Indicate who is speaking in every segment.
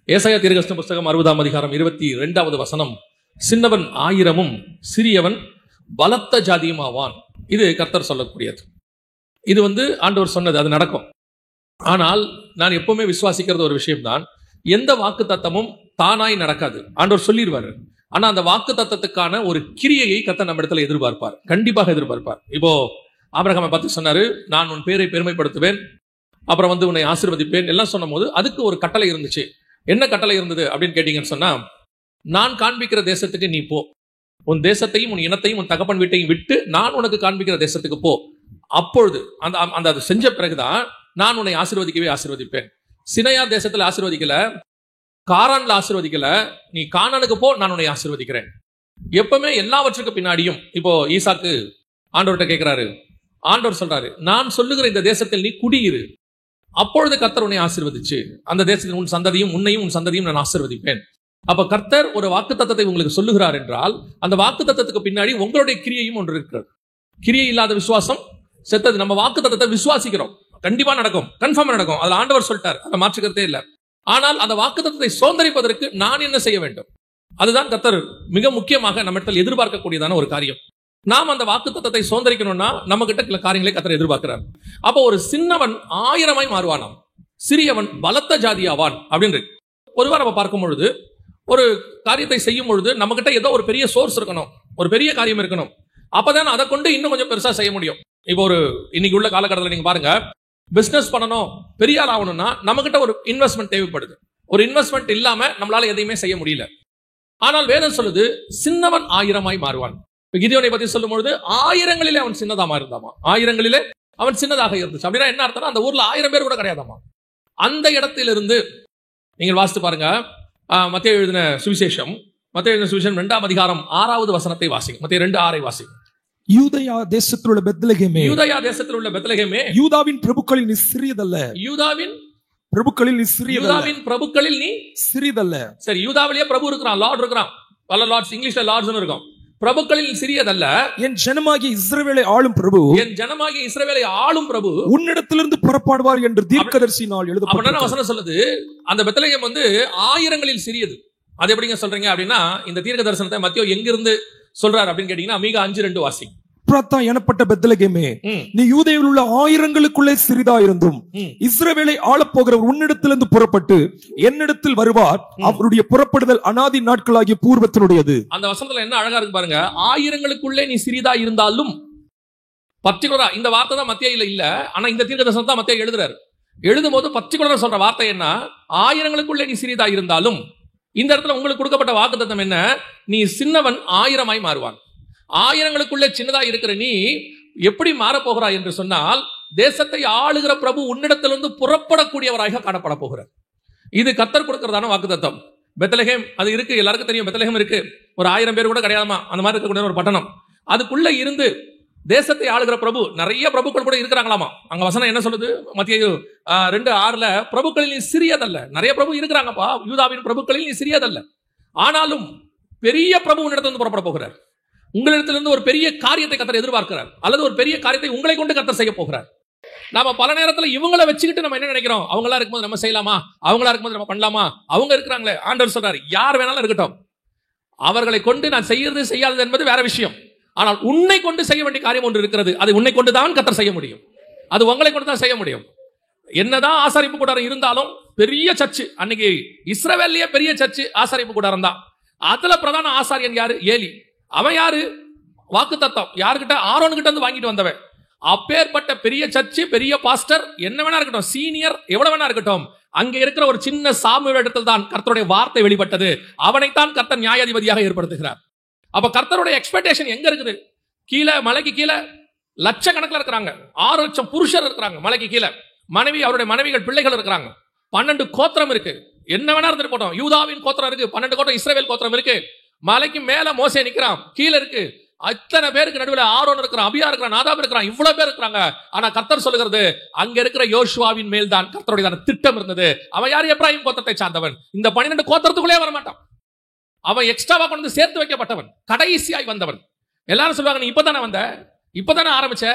Speaker 1: ஏசாயா தீர்க்கதரிசன புஸ்தகம் 60ஆம் அதிகாரம் 22வது வசனம், சின்னவன் 1000 சிறியவன் பலத்த ஜாதியும் ஆவான். இது கர்த்தர் சொல்லக்கூடியது. இது ஆண்டவர் சொன்னது, அது நடக்கும். ஆனால் நான் எப்பவுமே விசுவாசிக்கிறது ஒரு விஷயம்தான், எந்த வாக்கு தத்தமும் தானாய் நடக்காது. ஆண்டவர் சொல்லிடுவாரு. ஆனா அந்த வாக்கு தத்தத்துக்கான ஒரு கிரியையை கர்த்தர் நம்ம இடத்துல எதிர்பார்ப்பார், கண்டிப்பாக எதிர்பார்ப்பார். இப்போ ஆபிரகாமை பார்த்து சொன்னாரு, நான் உன் பேரை பெருமைப்படுத்துவேன், அப்புறம் உன்னை ஆசீர்வதிப்பேன் எல்லாம் சொன்ன போது அதுக்கு ஒரு கட்டளை இருந்துச்சு. என்ன கட்டளை இருந்தது அப்படின்னு கேட்டீங்கன்னு சொன்னா, நான் காண்பிக்கிற தேசத்துக்கு நீ போ, உன் தேசத்தையும் உன் இனத்தையும் உன் தகப்பன் வீட்டையும் விட்டு நான் உனக்கு காண்பிக்கிற தேசத்துக்கு போ. அப்பொழுது அந்த அது செஞ்ச பிறகுதான் நான் உன்னை ஆசீர்வதிக்கவே ஆசீர்வதிப்பேன். சினையா தேசத்துல ஆசீர்வதிக்கல, காரான்ல ஆசீர்வதிக்கல, நீ கானானுக்கு போ, நான் உன்னை ஆசீர்வதிக்கிறேன். எப்பவுமே எல்லாவற்றுக்கு பின்னாடியும் இப்போ ஈசாக்கு ஆண்டவர்கிட்ட கேட்கிறாரு, ஆண்டவர் சொல்றாரு, நான் சொல்லுகிற இந்த தேசத்தில் நீ குடியிரு, அப்பொழுது கர்த்தர் உன்னை ஆசீர்வதிச்சு அந்த தேசத்தில் உன் சந்ததியும் உன்னையும் உன் சந்ததியும் நான் ஆசீர்வதிப்பேன். அப்ப கர்த்தர் ஒரு வாக்கு தத்தத்தை உங்களுக்கு சொல்லுகிறார் என்றால், அந்த வாக்கு தத்தத்துக்கு பின்னாடி உங்களுடைய கிரியையும் ஒன்று இருக்கிறது. கிரியை இல்லாத விசுவாசம் செத்தது. நம்ம வாக்கு தத்தத்தை விசுவாசிக்கிறோம், கண்டிப்பா நடக்கும், கன்ஃபார்ம் நடக்கும், அதுல ஆண்டவர் சொல்லிட்டார், அதை மாற்றுக்கிறதே இல்லை. ஆனால் அந்த வாக்கு தத்தத்தை சுதந்தரிப்பதற்கு நான் என்ன செய்ய வேண்டும்? அதுதான் கர்த்தர் மிக முக்கியமாக நம்ம இடத்தில் எதிர்பார்க்கக்கூடியதான ஒரு காரியம். நாம் அந்த வாக்கு தத்தத்தை சுதந்தரிக்கணும்னா நம்ம கிட்ட சில காரியங்களை கர்த்தர் எதிர்பார்க்கிறார். அப்போ ஒரு சின்னவன் 1000 மாறுவானாம், சிறியவன் பலத்த ஜாதியாவான் அப்படின்னு பொதுவாக நம்ம பார்க்கும் பொழுது, ஒரு காரியத்தை செய்யும் பொழுது நம்ம கிட்ட ஏதோ ஒரு பெரிய சோர்ஸ் இருக்கணும், ஒரு பெரிய காரியம் இருக்கணும். அப்பதான் அதை கொண்டு இன்னும் கொஞ்சம் பெருசா செய்ய முடியும். இப்போ ஒரு இன்னைக்கு உள்ள காலகட்டத்தில் நீங்க பாருங்க, பிசினஸ் பண்ணணும், பெரிய ஆள் ஆகணும்னா நம்ம கிட்ட ஒரு இன்வெஸ்ட்மெண்ட் தேவைப்படுது. ஒரு இன்வெஸ்ட்மெண்ட் இல்லாம நம்மளால எதையுமே செய்ய முடியல. ஆனால் வேதம் சொல்லுது, சின்னவன் 1000 மாறுவான். கிதியோனை பத்தி சொல்லும் பொழுது 1000ங்களிலே அவன் சின்னதாமா இருந்தாமா, 1000ங்களிலே அவன் சின்னதாக இருந்துச்சு. அப்படின்னா என்ன அர்த்தம்? அந்த ஊர்ல 1000 பேர் கூட கிடையாதாமா. அந்த இடத்திலிருந்து நீங்கள் வாசித்து பாருங்க, மத்தேயு எழுதின சுவிசேஷம் 2ஆம் அதிகாரம் 6வது வசனத்தை வாசிங்க. மத்தேயு 2:6 வாசிங்க.
Speaker 2: யூதயா தேசத்தில் உள்ள பெத்லகேமே,
Speaker 1: யூதயா தேசத்தில் உள்ள பெத்லகேமே,
Speaker 2: யூதாவின் பிரபுக்களில் நீ சிறியதல்ல,
Speaker 1: யூதாவின்
Speaker 2: பிரபுக்களில் நீ சிறியதல்ல,
Speaker 1: யூதாவின் பிரபுக்களில் நீ சிறியதல்ல. சரி, யூதாவிலேயே பிரபு இருக்கிறான், லார்ட் இருக்கிறான், பல லார்ட்ஸ், இங்கிலீஷ்ல லார்ட்ஸ்னு இருக்கும். பிரபுக்களில் சிறியதல்ல, என் ஜனமாகிய இஸ்ரவேலை ஆளும் பிரபு, என் ஜனமாகிய இஸ்ரவேலை ஆளும் பிரபு உன்னிடத்திலிருந்து புறப்படுவார் என்று தீர்க்கதரிசியினால் எழுதப்பட்டது. வசனம் சொல்லுது, அந்த பெத்லகேம் 1000களில் சிறியது. அது எப்படிங்க சொல்றீங்க அப்படின்னா, இந்த தீர்க்க தரிசனத்தை மத்தேயு எங்கிருந்து சொல்றாரு அப்படின்னு கேட்டீங்கன்னா, மீகா 5:2 வாசி. பிராத்தா எனப்பட்ட பெத்லகேமே, நீ யூதேயில் உள்ள 1000ங்களுக்குள்ளே சிறிதா இருந்தும் இஸ்ரவேலை ஆளப்போகிறவர் உன்னிடத்திலிருந்து புறப்பட்டு என்னிடத்தில் வருவார், அவருடைய புறப்படுதல் அநாதி நாட்களாகிய பூர்வத்தினுடையது. அந்த வசனத்துல என்ன அழகா இருக்கு பாருங்க, 1000ங்களுக்குள்ளே நீ சிறிதா இருந்தாலும். பர்டிகுலரா இந்த வார்த்தை தான் மத்தேயுல இல்ல, ஆனா இந்த தீர்க்க தரிசனத்தை தான் மத்தேயு எழுதுறாரு. எழுதும் போது பர்டிகுலரா சொல்ற வார்த்தை என்ன, 1000ங்களுக்குள்ளே நீ சிறிதா இருந்தாலும். இந்த இடத்துல உங்களுக்கு கொடுக்கப்பட்ட வாக்குத்தத்தம் என்ன, நீ சின்னவன் 1000 மாறுவான். 1000ங்களுக்குள்ளே சின்னதா இருக்கிற நீ எப்படி மாறப்போகிறாய் என்று சொன்னால், தேசத்தை ஆளுகிற பிரபு உன்னிடத்திலிருந்து புறப்படக்கூடியவராக காணப்பட போகிறார். இது கர்த்தர் கொடுக்கிறதான வாக்குத்தத்தம். பெத்லகேம் அது இருக்கு, எல்லாருக்கும் தெரியும், பெத்லகேம் இருக்கு, ஒரு 1000 பேர் கூட கிடையாதுமா, அந்த மாதிரி இருக்கக்கூடிய ஒரு பட்டணம். அதுக்குள்ள இருந்து தேசத்தை ஆளுகிற பிரபு, நிறைய பிரபுக்கள் கூட இருக்கிறாங்களாமா. அங்க வசனம் என்ன சொல்லுது, மத்தேயு 2:6 பிரபுக்களில் நீ சிறியதல்ல. நிறைய பிரபு இருக்கிறாங்கப்பா, யூதாவின் பிரபுக்களில் நீ சிறியதல்ல. ஆனாலும் பெரிய பிரபு உன்னிடத்திலிருந்து புறப்பட போகிறார். உங்களிடத்திலிருந்து ஒரு பெரிய காரியத்தை கர்த்தர் எதிர்பார்க்கிறார், அல்லது ஒரு பெரிய காரியத்தை உங்களை கொண்டு கர்த்தர் செய்ய போகிறார். நாம பல நேரத்துல இவங்களை வச்சுக்கிட்டு நம்ம என்ன நினைக்கிறோம், அவங்களா இருக்கும்போது நம்ம செய்யலாமா, அவங்களா இருக்கும்போது நம்ம பண்ணலாமா, அவங்க இருக்கிறாங்களே. ஆண்டவர் சொல்றாரு, யார் வேணாலும் இருக்கட்டும், அவர்களை கொண்டு நான் செய்யறது செய்யாதது என்பது வேற விஷயம். ஆனால் உன்னை கொண்டு செய்ய வேண்டிய காரியம் ஒன்று இருக்கிறது, அது உன்னை கொண்டு தான் கர்த்தர் செய்ய முடியும், அது உங்களை கொண்டு தான் செய்ய முடியும். என்னதான் ஆசாரிப்பு கூடாரம் இருந்தாலும், பெரிய சர்ச்சு அன்னைக்கு இஸ்ரவேல்லையே பெரிய சர்ச்சு ஆசாரிப்பு கூடாரம் தான். அதுல பிரதான ஆசாரியன் யாரு, ஏலி. அவன் யாரு, வாக்குத்தத்தம் யாருக்கிட்ட, ஆரோன்கிட்ட இருந்து வாங்கிட்டு வந்தவன். அப்பேற்பட்ட பெரிய சர்ச்சு, பெரிய பாஸ்டர், என்ன வேணா இருக்கட்டும், சீனியர் எவ்வளவு வேணா இருக்கட்டும், அங்க இருக்கிற ஒரு சின்ன சாமுவேல் இடத்தில் தான் கர்த்தருடைய வார்த்தை வெளிப்பட்டது. அவனைத்தான் கர்த்தர் நியாயாதிபதியாக ஏற்படுத்துகிறார். அப்ப கர்த்தருடைய எக்ஸ்பெக்டேஷன் எங்க இருக்குது, கீழே மலைக்கு கீழே லட்சக்கணக்கில் இருக்கிறாங்க, 6 லட்சம் புருஷர் இருக்கிறாங்க மலைக்கு கீழே, மனைவி, அவருடைய மனைவிகள், பிள்ளைகள் இருக்கிறாங்க, 12 கோத்திரம் இருக்கு, என்ன வேணா இருந்துட்டு போட்டோம், யூதாவின் கோத்திரம் இருக்கு, 12 கோத்திரம் இஸ்ரவேல் கோத்திரம் இருக்கு. மலைக்கு மேல மோசே நிக்கிறான், கீழே இருக்கு அத்தனை பேருக்கு நடுவில் ஆரோன் இருக்கிறான், அபியா இருக்கிறான், நாதாப் இருக்கிறான், இவ்வளவு பேர் இருக்கிறாங்க. ஆனா கர்த்தர் சொல்லுகிறது, அங்க இருக்கிற யோசுவாவின் மேல் தான் கர்த்தருடைய திட்டம் இருந்தது. அவன் யார், எப்ராஹிம் கோத்திரத்தை சார்ந்தவன். இந்த 12 கோத்திரத்துக்குள்ளே வரமாட்டான், அவன் எக்ஸ்ட்ராவா கொண்டு சேர்த்து வைக்கப்பட்டவன், கடைசியாய் வந்தவன். எல்லாரும் சொல்லுவாங்க, நீ இப்பதானே வந்த, இப்பதானே ஆரம்பிச்ச,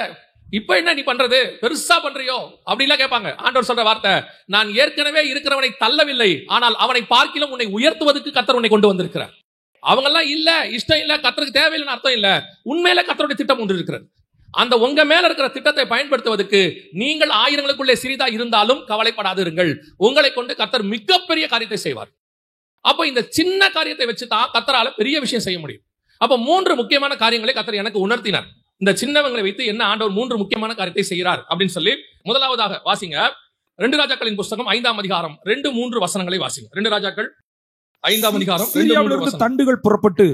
Speaker 1: இப்ப என்ன நீ பண்றது, பெருசா பண்றியோ அப்படிலாம் கேட்பாங்க. ஆண்டவர் சொல்ற வார்த்தை, நான் ஏற்கனவே இருக்கிறவனை தள்ளவில்லை, ஆனால் அவனை பார்க்கிலும் உன்னை உயர்த்துவதற்கு கர்த்தர் உன்னை கொண்டு வந்திருக்கிறார். அவங்க எல்லாம் இல்ல, இஷ்டம் இல்ல, கர்த்தருக்கு தேவையில்லைன்னு அர்த்தம் இல்ல. உண்மையில கர்த்தருடைய திட்டம் ஒன்று இருக்கிறது. அந்த உங்க மேல இருக்கிற திட்டத்தை பயன்படுத்துவதற்கு நீங்கள் ஆயிரங்களுக்குள்ளே சிறிதா இருந்தாலும் கவலைப்படாதிருங்கள். உங்களை கொண்டு கர்த்தர் மிகப்பெரிய காரியத்தை செய்வார். அப்போ இந்த சின்ன காரியத்தை வச்சுதான் கர்த்தரால பெரிய விஷயம் செய்ய முடியும். அப்ப 3 முக்கியமான காரியங்களை கர்த்தர் எனக்கு உணர்த்தினார். இந்த சின்னவங்களை வைத்து என்ன ஆண்டவர் 3 முக்கியமான காரியத்தை செய்கிறார் அப்படின்னு சொல்லி, முதலாவதாக வாசிங்க 2 ராஜாக்களின் புஸ்தகம் 5ஆம் அதிகாரம் 2-3 வசனங்களை வாசிங்க. 2 ராஜாக்கள் 5ஆம் அதிகாரம் 2-3
Speaker 2: தண்டுகள் புறப்பட்டு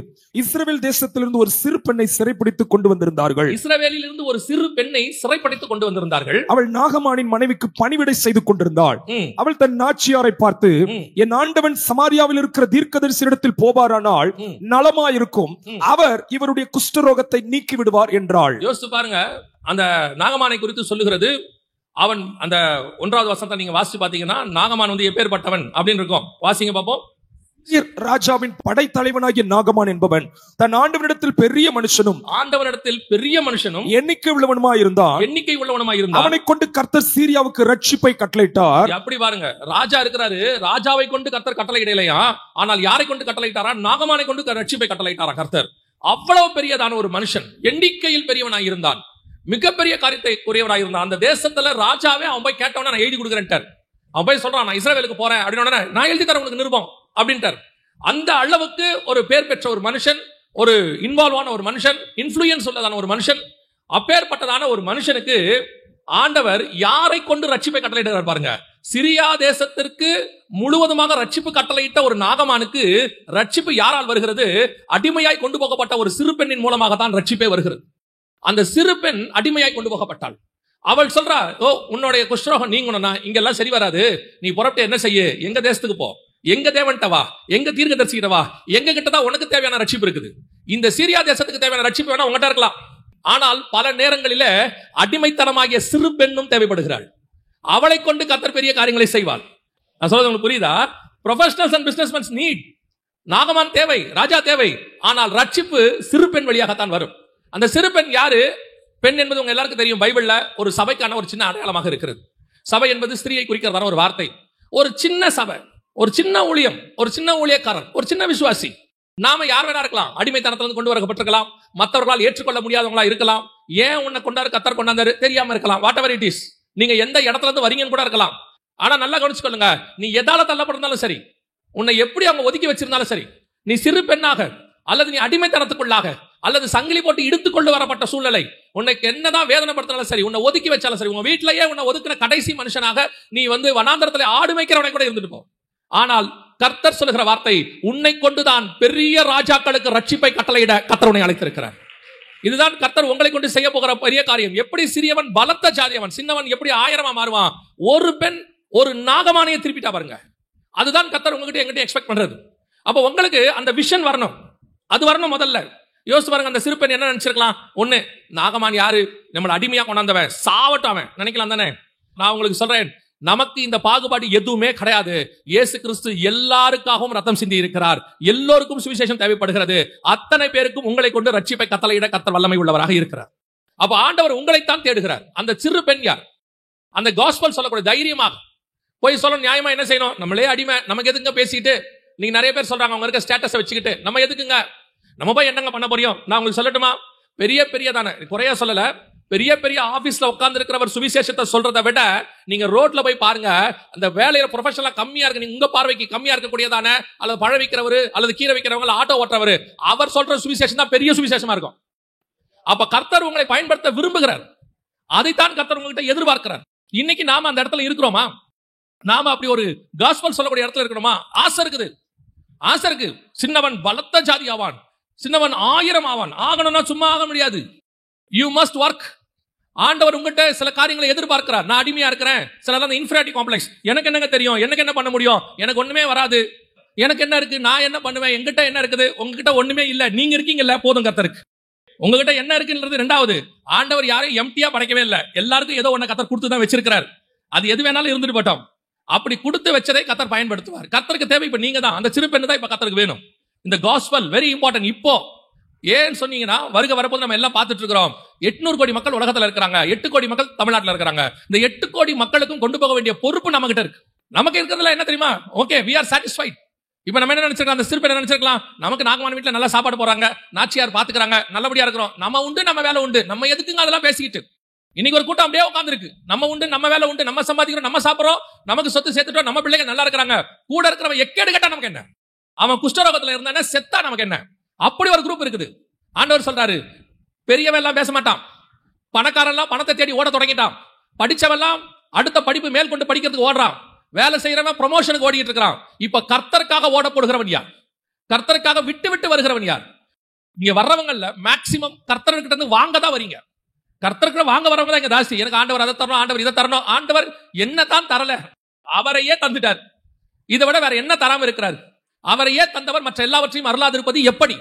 Speaker 2: இஸ்ரவேல் தேசத்திலிருந்து ஒரு சிறு பெண்ணை சிறைப்பிடித்து கொண்டு வந்திருந்தார்கள்.
Speaker 1: இஸ்ரவேலில் இருந்து ஒரு சிறு பெண்ணை சிறைப்பிடித்து கொண்டு வந்திருந்தார்கள்.
Speaker 2: அவள் நாகமானின் மனைவிக்கு பணிவிடை செய்து கொண்டிருந்தாள். அவள் தன் நாச்சியாரை பார்த்து, என் ஆண்டவன் சமாரியாவில் இருக்கிற தீர்க்கதரிசியிடத்தில் போவாரானால் நலமாயிருக்கும், அவர் இவருடைய குஷ்டரோகத்தை நீக்கி விடுவார் என்றாள்.
Speaker 1: யோசித்து பாருங்க, அந்த நாகமானை குறித்து சொல்லுகிறது. அவன் அந்த 1வது வசனத்தை நீங்க வாசிச்சு பாத்தீங்கன்னா, நாகமான் வந்து எப்பேற்பட்டவன் அப்படின்னு இருக்கும். வாசிங்க பாப்போம்.
Speaker 2: ராஜாவின் படைத்தலைவனாகிய நாகமான் என்பவன் தன் ஆண்டவனிடத்தில் பெரிய மனுஷனும் எண்ணிக்கை உள்ளவனுமாயிருந்தான். அவனை கொண்டு கர்த்தர் சீரியாவுக்கு ரட்சிப்பை கட்டளையிட்டார்.
Speaker 1: அப்படி பாருங்க, ராஜா இருக்கிறாரு, ராஜாவை கொண்டு கர்த்தர் கட்டளையிடலையா, ஆனால் யாரை கொண்டு கட்டளையிட்டாரா? நாகமானை கொண்டு ரட்சிப்பை கட்டளையிட்டாரா கர்த்தர். அவ்வளவு பெரியதான ஒரு மனுஷன், எண்ணிக்கையில் பெரியவனாயிருந்தான், மிகப்பெரிய காரியத்தை கூறியவனாயிருந்தான். அந்த தேசத்துல ராஜாவே அவன் போய் கேட்டவன நான் எழுதி கொடுக்குறேன்ட்டார். அவன் போய் சொல்றான், நான் இஸ்ரவேலுக்கு போறேன் அப்படின்னு, நான் எழுதி தரேன் உங்களுக்கு நிருபம் அப்படின்ட்டார். அந்த அளவுக்கு ஒரு பேர் பெற்ற ஒரு மனுஷன், ஒரு இன்வால்வ் ஆன ஒரு மனுஷன், இன்ஃப்ளூயன்ஸ் உள்ளதான ஒரு மனுஷன். அப்பேற்பட்டதான ஒரு மனுஷனுக்கு ஆண்டவர் யாரை கொண்டு ரட்சிப்பை கட்டளையிட்டார் பாருங்க. சிரியா தேசத்திற்கு முழுவதுமாக ரட்சிப்பு கட்டளையிட்ட ஒரு நாகமானுக்கு ரட்சிப்பு யாரால் வருகிறது? அடிமையாய் கொண்டு போகப்பட்ட ஒரு சிறு பெண்ணின் மூலமாக தான் ரட்சிப்பே வருகிறது. அந்த சிறு பெண் அடிமையாய் கொண்டு போகப்பட்டாள். அவள் சொல்றா, ஓ உன்னுடைய குஷ்டரோகம் நீங்கணும்னா இங்கெல்லாம் சரி வராது, நீ புறப்பட்டு என்ன செய்ய, எங்க தேசத்துக்கு போ, எங்க தேவன்ட்டவா, எங்க தீர்க்கதரிசிட்டவா, எங்க கிட்டதான் உனக்கு தேவையான ரட்சிப்பு இருக்குது. இந்த சீரியா தேசத்துக்கு தேவையான ரட்சிப்பு வேணா உங்ககிட்ட இருக்கலாம், ஆனால் பல நேரங்களில அடிமைத்தனமாகிய சிறு பெண்ணும் தேவைப்படுகிறாள். அவளை கொண்டு கர்த்தர் பெரிய காரியங்களை செய்வாள். நான் சொல்றது உங்களுக்கு புரியுதா? Professionals and businessmans need. நாகமான் தேவை, ராஜா தேவை, ஆனால் ரட்சிப்பு சிறு பெண் வழியாகத்தான் வரும். அந்த சிறு பெண் யாரு? பெண் என்பது உங்க எல்லாருக்கும் தெரியும், பைபிள்ல ஒரு சபைக்கான ஒரு சின்ன அடையாளமாக இருக்கிறது. சபை என்பது ஸ்திரியை குறிக்கிறதான ஒரு வார்த்தை. ஒரு சின்ன சபை, ஒரு சின்ன ஊழியம், ஒரு சின்ன ஊழியக்காரன், ஒரு சின்ன விசுவாசி. நாம யார் வேணா இருக்கலாம், அடிமைத்தனத்திலிருந்து கொண்டு வரப்பட்டிருக்கலாம், மற்றவர்களால் ஏற்றுக்கொள்ள முடியாதவங்களா இருக்கலாம், ஏன் உன்னை கொண்டாரு கர்த்தர் கொண்டாந்தாரு தெரியாம இருக்கலாம், வாட் எவர் இட் இஸ். நீங்க எந்த இடத்துல இருந்து வரீங்கன்னு கூட இருக்கலாம். ஆனா நல்லா கவனிச்சுக்கொள்ளுங்க, நீ எதால தள்ளப்பட்டிருந்தாலும் சரி, உன்னை எப்படி அவங்க ஒதுக்கி வச்சிருந்தாலும் சரி, நீ சிறு பெண்ணாக அல்லது நீ அடிமைத்தனத்துக்குள்ளாக அல்லது சங்கிலி போட்டு இழுத்துக் கொண்டு வரப்பட்ட சூழ்நிலை, உனக்கு என்னதான் வேதனைப்படுத்தினாலும் சரி, உன்னை ஒதுக்கி வச்சாலும் சரி, உங்க வீட்டிலேயே உன்னை ஒதுக்கின கடைசி மனுஷனாக நீ வந்து வனாந்தரத்தில் ஆடு மேய்க்கிறவனை கூட இருந்துட்டு போ. ஆனால் கர்த்தர் சொல்லுகிற வார்த்தை, உன்னை கொண்டுதான் பெரிய ராஜாக்களுக்கு ரட்சிப்பை கட்டளையிட கர்த்தர் உன்னை அழைத்திருக்கிறார். இதுதான் கர்த்தர் உங்களை கொண்டு செய்ய போகிற பெரிய காரியம். எப்படி சிறியவன் பலத்த ஜாதியவன், சின்னவன் எப்படி 1000 மாறுவான். ஒரு பெண் ஒரு நாகமானையை திருப்பிட்டா பாருங்க. அதுதான் கர்த்தர் உங்ககிட்ட எங்கிட்ட எக்ஸ்பெக்ட் பண்றது. அப்ப உங்களுக்கு அந்த விஷன் வரணும், அது வரணும். முதல்ல யோசிச்சு பாருங்க, அந்த சிறு பெண் என்ன நினைச்சிருக்கலாம்? ஒண்ணு, நாகமான் யாரு, நம்மள அடிமையா கொண்டாந்தவன், சாவட்டும் அவன் நினைக்கலாம் தானே. நான் உங்களுக்கு சொல்றேன், நமக்கு இந்த பாகுபாடு எதுவுமே கிடையாது. இயேசு கிறிஸ்து எல்லாருக்காகவும் ரத்தம் சிந்தி இருக்கிறார். எல்லோருக்கும் சுவிசேஷம் தேவைப்படுகிறது. அத்தனை பேருக்கும் உங்களை கொண்டு ரட்சிப்பை கட்டளையிட கர்த்தர் வல்லமை உள்ளவராக இருக்கிறார். அப்ப ஆண்டவர் உங்களைத்தான் தேடுகிறார். அந்த சிறு பெண் யார்? அந்த காஸ்பல் சொல்லக்கூடிய தைரியமாக போய் சொல்ல நியாயமா என்ன செய்யணும்? நம்மளே அடிமை, நமக்கு எதுங்க பேசிட்டு, நீங்க நிறைய பேர் சொல்றாங்க அவங்க இருக்க ஸ்டேட்டஸை வச்சுக்கிட்டு நம்ம எதுக்குங்க, நம்ம போய் என்னங்க பண்ண போறோம்? நான் உங்களுக்கு சொல்லட்டுமா, பெரிய பெரிய தானே, குறையா சொல்லல, பெரிய பெரிய ஆபீஸ்ல உட்கார்ந்து இருக்கிறவர் சுவிசேஷத்தை சொல்றதை விட நீங்க ரோட்ல போய் பாருங்க, அந்த வேலையில ப்ரொஃபஷனலா கம்மியா இருக்கு, நீங்க உங்க பார்வைக்கு கம்மியா இருக்கக்கூடியதான, அல்லது பழ வைக்கிறவர் அல்லது கீரை வைக்கிறவங்க, ஆட்டோ ஓட்டுறவர், அவர் சொல்ற சுவிசேஷம் தான் பெரிய சுவிசேஷமா இருக்கும். அப்ப கர்த்தர் உங்களை பயன்படுத்த விரும்புகிறார். அதைத்தான் கர்த்தர் உங்ககிட்ட எதிர்பார்க்கிறார். இன்னைக்கு நாம அந்த இடத்துல இருக்கிறோமா? நாம அப்படி ஒரு காஸ்பல் சொல்லக்கூடிய இடத்துல இருக்கிறோமா? ஆசை இருக்குது, ஆசை இருக்கு. சின்னவன் பலத்த ஜாதி ஆவான், சின்னவன் 1000 ஆவான். ஆகணும்னா சும்மா ஆக முடியாது. You must work. ஆண்டவர் உங்ககிட்ட சில காரியங்களை எதிர்பார்க்கிறார். நான் அடிமையா இருக்கிறேன், சில இன்ஃபீரியாரிட்டி காம்ப்ளெக்ஸ், எனக்கு என்னங்க தெரியும், எனக்கு என்ன பண்ண முடியும், எனக்கு ஒண்ணுமே வராது, எனக்கு என்ன இருக்கு, நான் என்ன பண்ணுவேன், எங்கிட்ட என்ன இருக்குது, உங்ககிட்ட ஒண்ணுமே இல்ல, நீங்க இருக்கீங்கல்ல போதும் கர்த்தருக்கு. உங்ககிட்ட என்ன இருக்குன்றது ரெண்டாவது. ஆண்டவர் யாரையும் எம்டியா படைக்கவே இல்லை, எல்லாருக்கும் ஏதோ ஒண்ணு கர்த்தர் கொடுத்து தான் வச்சிருக்கிறார். அது எது வேணாலும் இருந்துட்டு போட்டோம். அப்படி கொடுத்து வச்சதை கர்த்தர் பயன்படுத்துவார். கர்த்தருக்கு தேவை இப்ப நீங்க தான், அந்த சிறு பெண்ணு தான் இப்ப கர்த்தருக்கு வேணும். இந்த காஸ்பல் வெரி இம்பார்ட்டன்ட். இப்போ ஏன்னு சொன்னீங்கன்னா, வருக வரப்போது நம்ம எல்லாம் பார்த்துட்டு இருக்கிறோம், 800 கோடி மக்கள் உலகத்துல இருக்கிறாங்க, 8 கோடி மக்கள் தமிழ்நாட்டில் இருக்கிறாங்க. இந்த 8 கோடி மக்களுக்கும் கொண்டு போக வேண்டிய பொறுப்பு நம்ம கிட்ட இருக்கு. நமக்கு இருக்கிறதுல என்ன தெரியுமா? Okay, we are satisfied. இப்ப நம்ம என்ன நினைச்சிருக்கலாம், அந்த சிறுபை என்ன நினைச்சிருக்கலாம், நமக்கு நாகமான வீட்டுல நல்லா சாப்பாடு போறாங்க, நாச்சியார் பாத்துக்கிறாங்க, நல்லபடியா இருக்கிறோம், நம்ம உண்டு நம்ம வேலை உண்டு, நம்ம எதுக்குங்க அதெல்லாம் பேசிக்கிட்டு. இன்னைக்கு ஒரு கூட்டம் அப்படியே உட்கார்ந்து இருக்கு, நம்ம உண்டு நம்ம வேலை உண்டு, நம்ம சம்பாதிக்கிறோம், நம்ம சாப்பிடுறோம், நமக்கு சொத்து சேர்த்துட்டோம், நம்ம பிள்ளைங்க நல்லா இருக்கிறாங்க, கூட இருக்கிறவன் எக்கேடு கேட்டா நமக்கு என்ன, அவன் குஷ்டரோகத்துல இருந்தானே செத்தா நமக்கு என்ன. அப்படி ஒரு குரூப் இருக்குது. ஆண்டவர் சொல்றாரு, பெரியவன் எல்லாம் பேச மாட்டான், பணக்காரன் பணத்தை தேடி ஓட தொடங்கிட்டான், படிச்சவெல்லாம் அடுத்த படிப்பு மேல் கொண்டு படிக்கிறதுக்கு ஓடுறான், வேலை செய்யறவன் ப்ரமோஷனுக்கு ஓடிட்டு இருக்கிறான். இப்ப கர்த்தருக்காக ஓட போடுகிறவன் யார்? கர்த்தருக்காக விட்டு விட்டு வருகிறவன் யார்? இங்க வர்றவங்கல்ல மேக்சிமம் கர்த்தர்கிட்ட இருந்து வாங்க தான் வரீங்க. கர்த்தருக்கு வாங்க வரவங்க தான் இங்க ஜாஸ்தி. எனக்கு ஆண்டவர் அதை தரணும், ஆண்டவர் இதை தரணும். ஆண்டவர் என்ன தான் தரல, அவரையே தந்துட்டார். இதை விட வேற என்ன தராம இருக்கிறார்? அவரையே தந்தவர் மற்ற எல்லாவற்றையும் அருளாதிருப்பது எப்படி?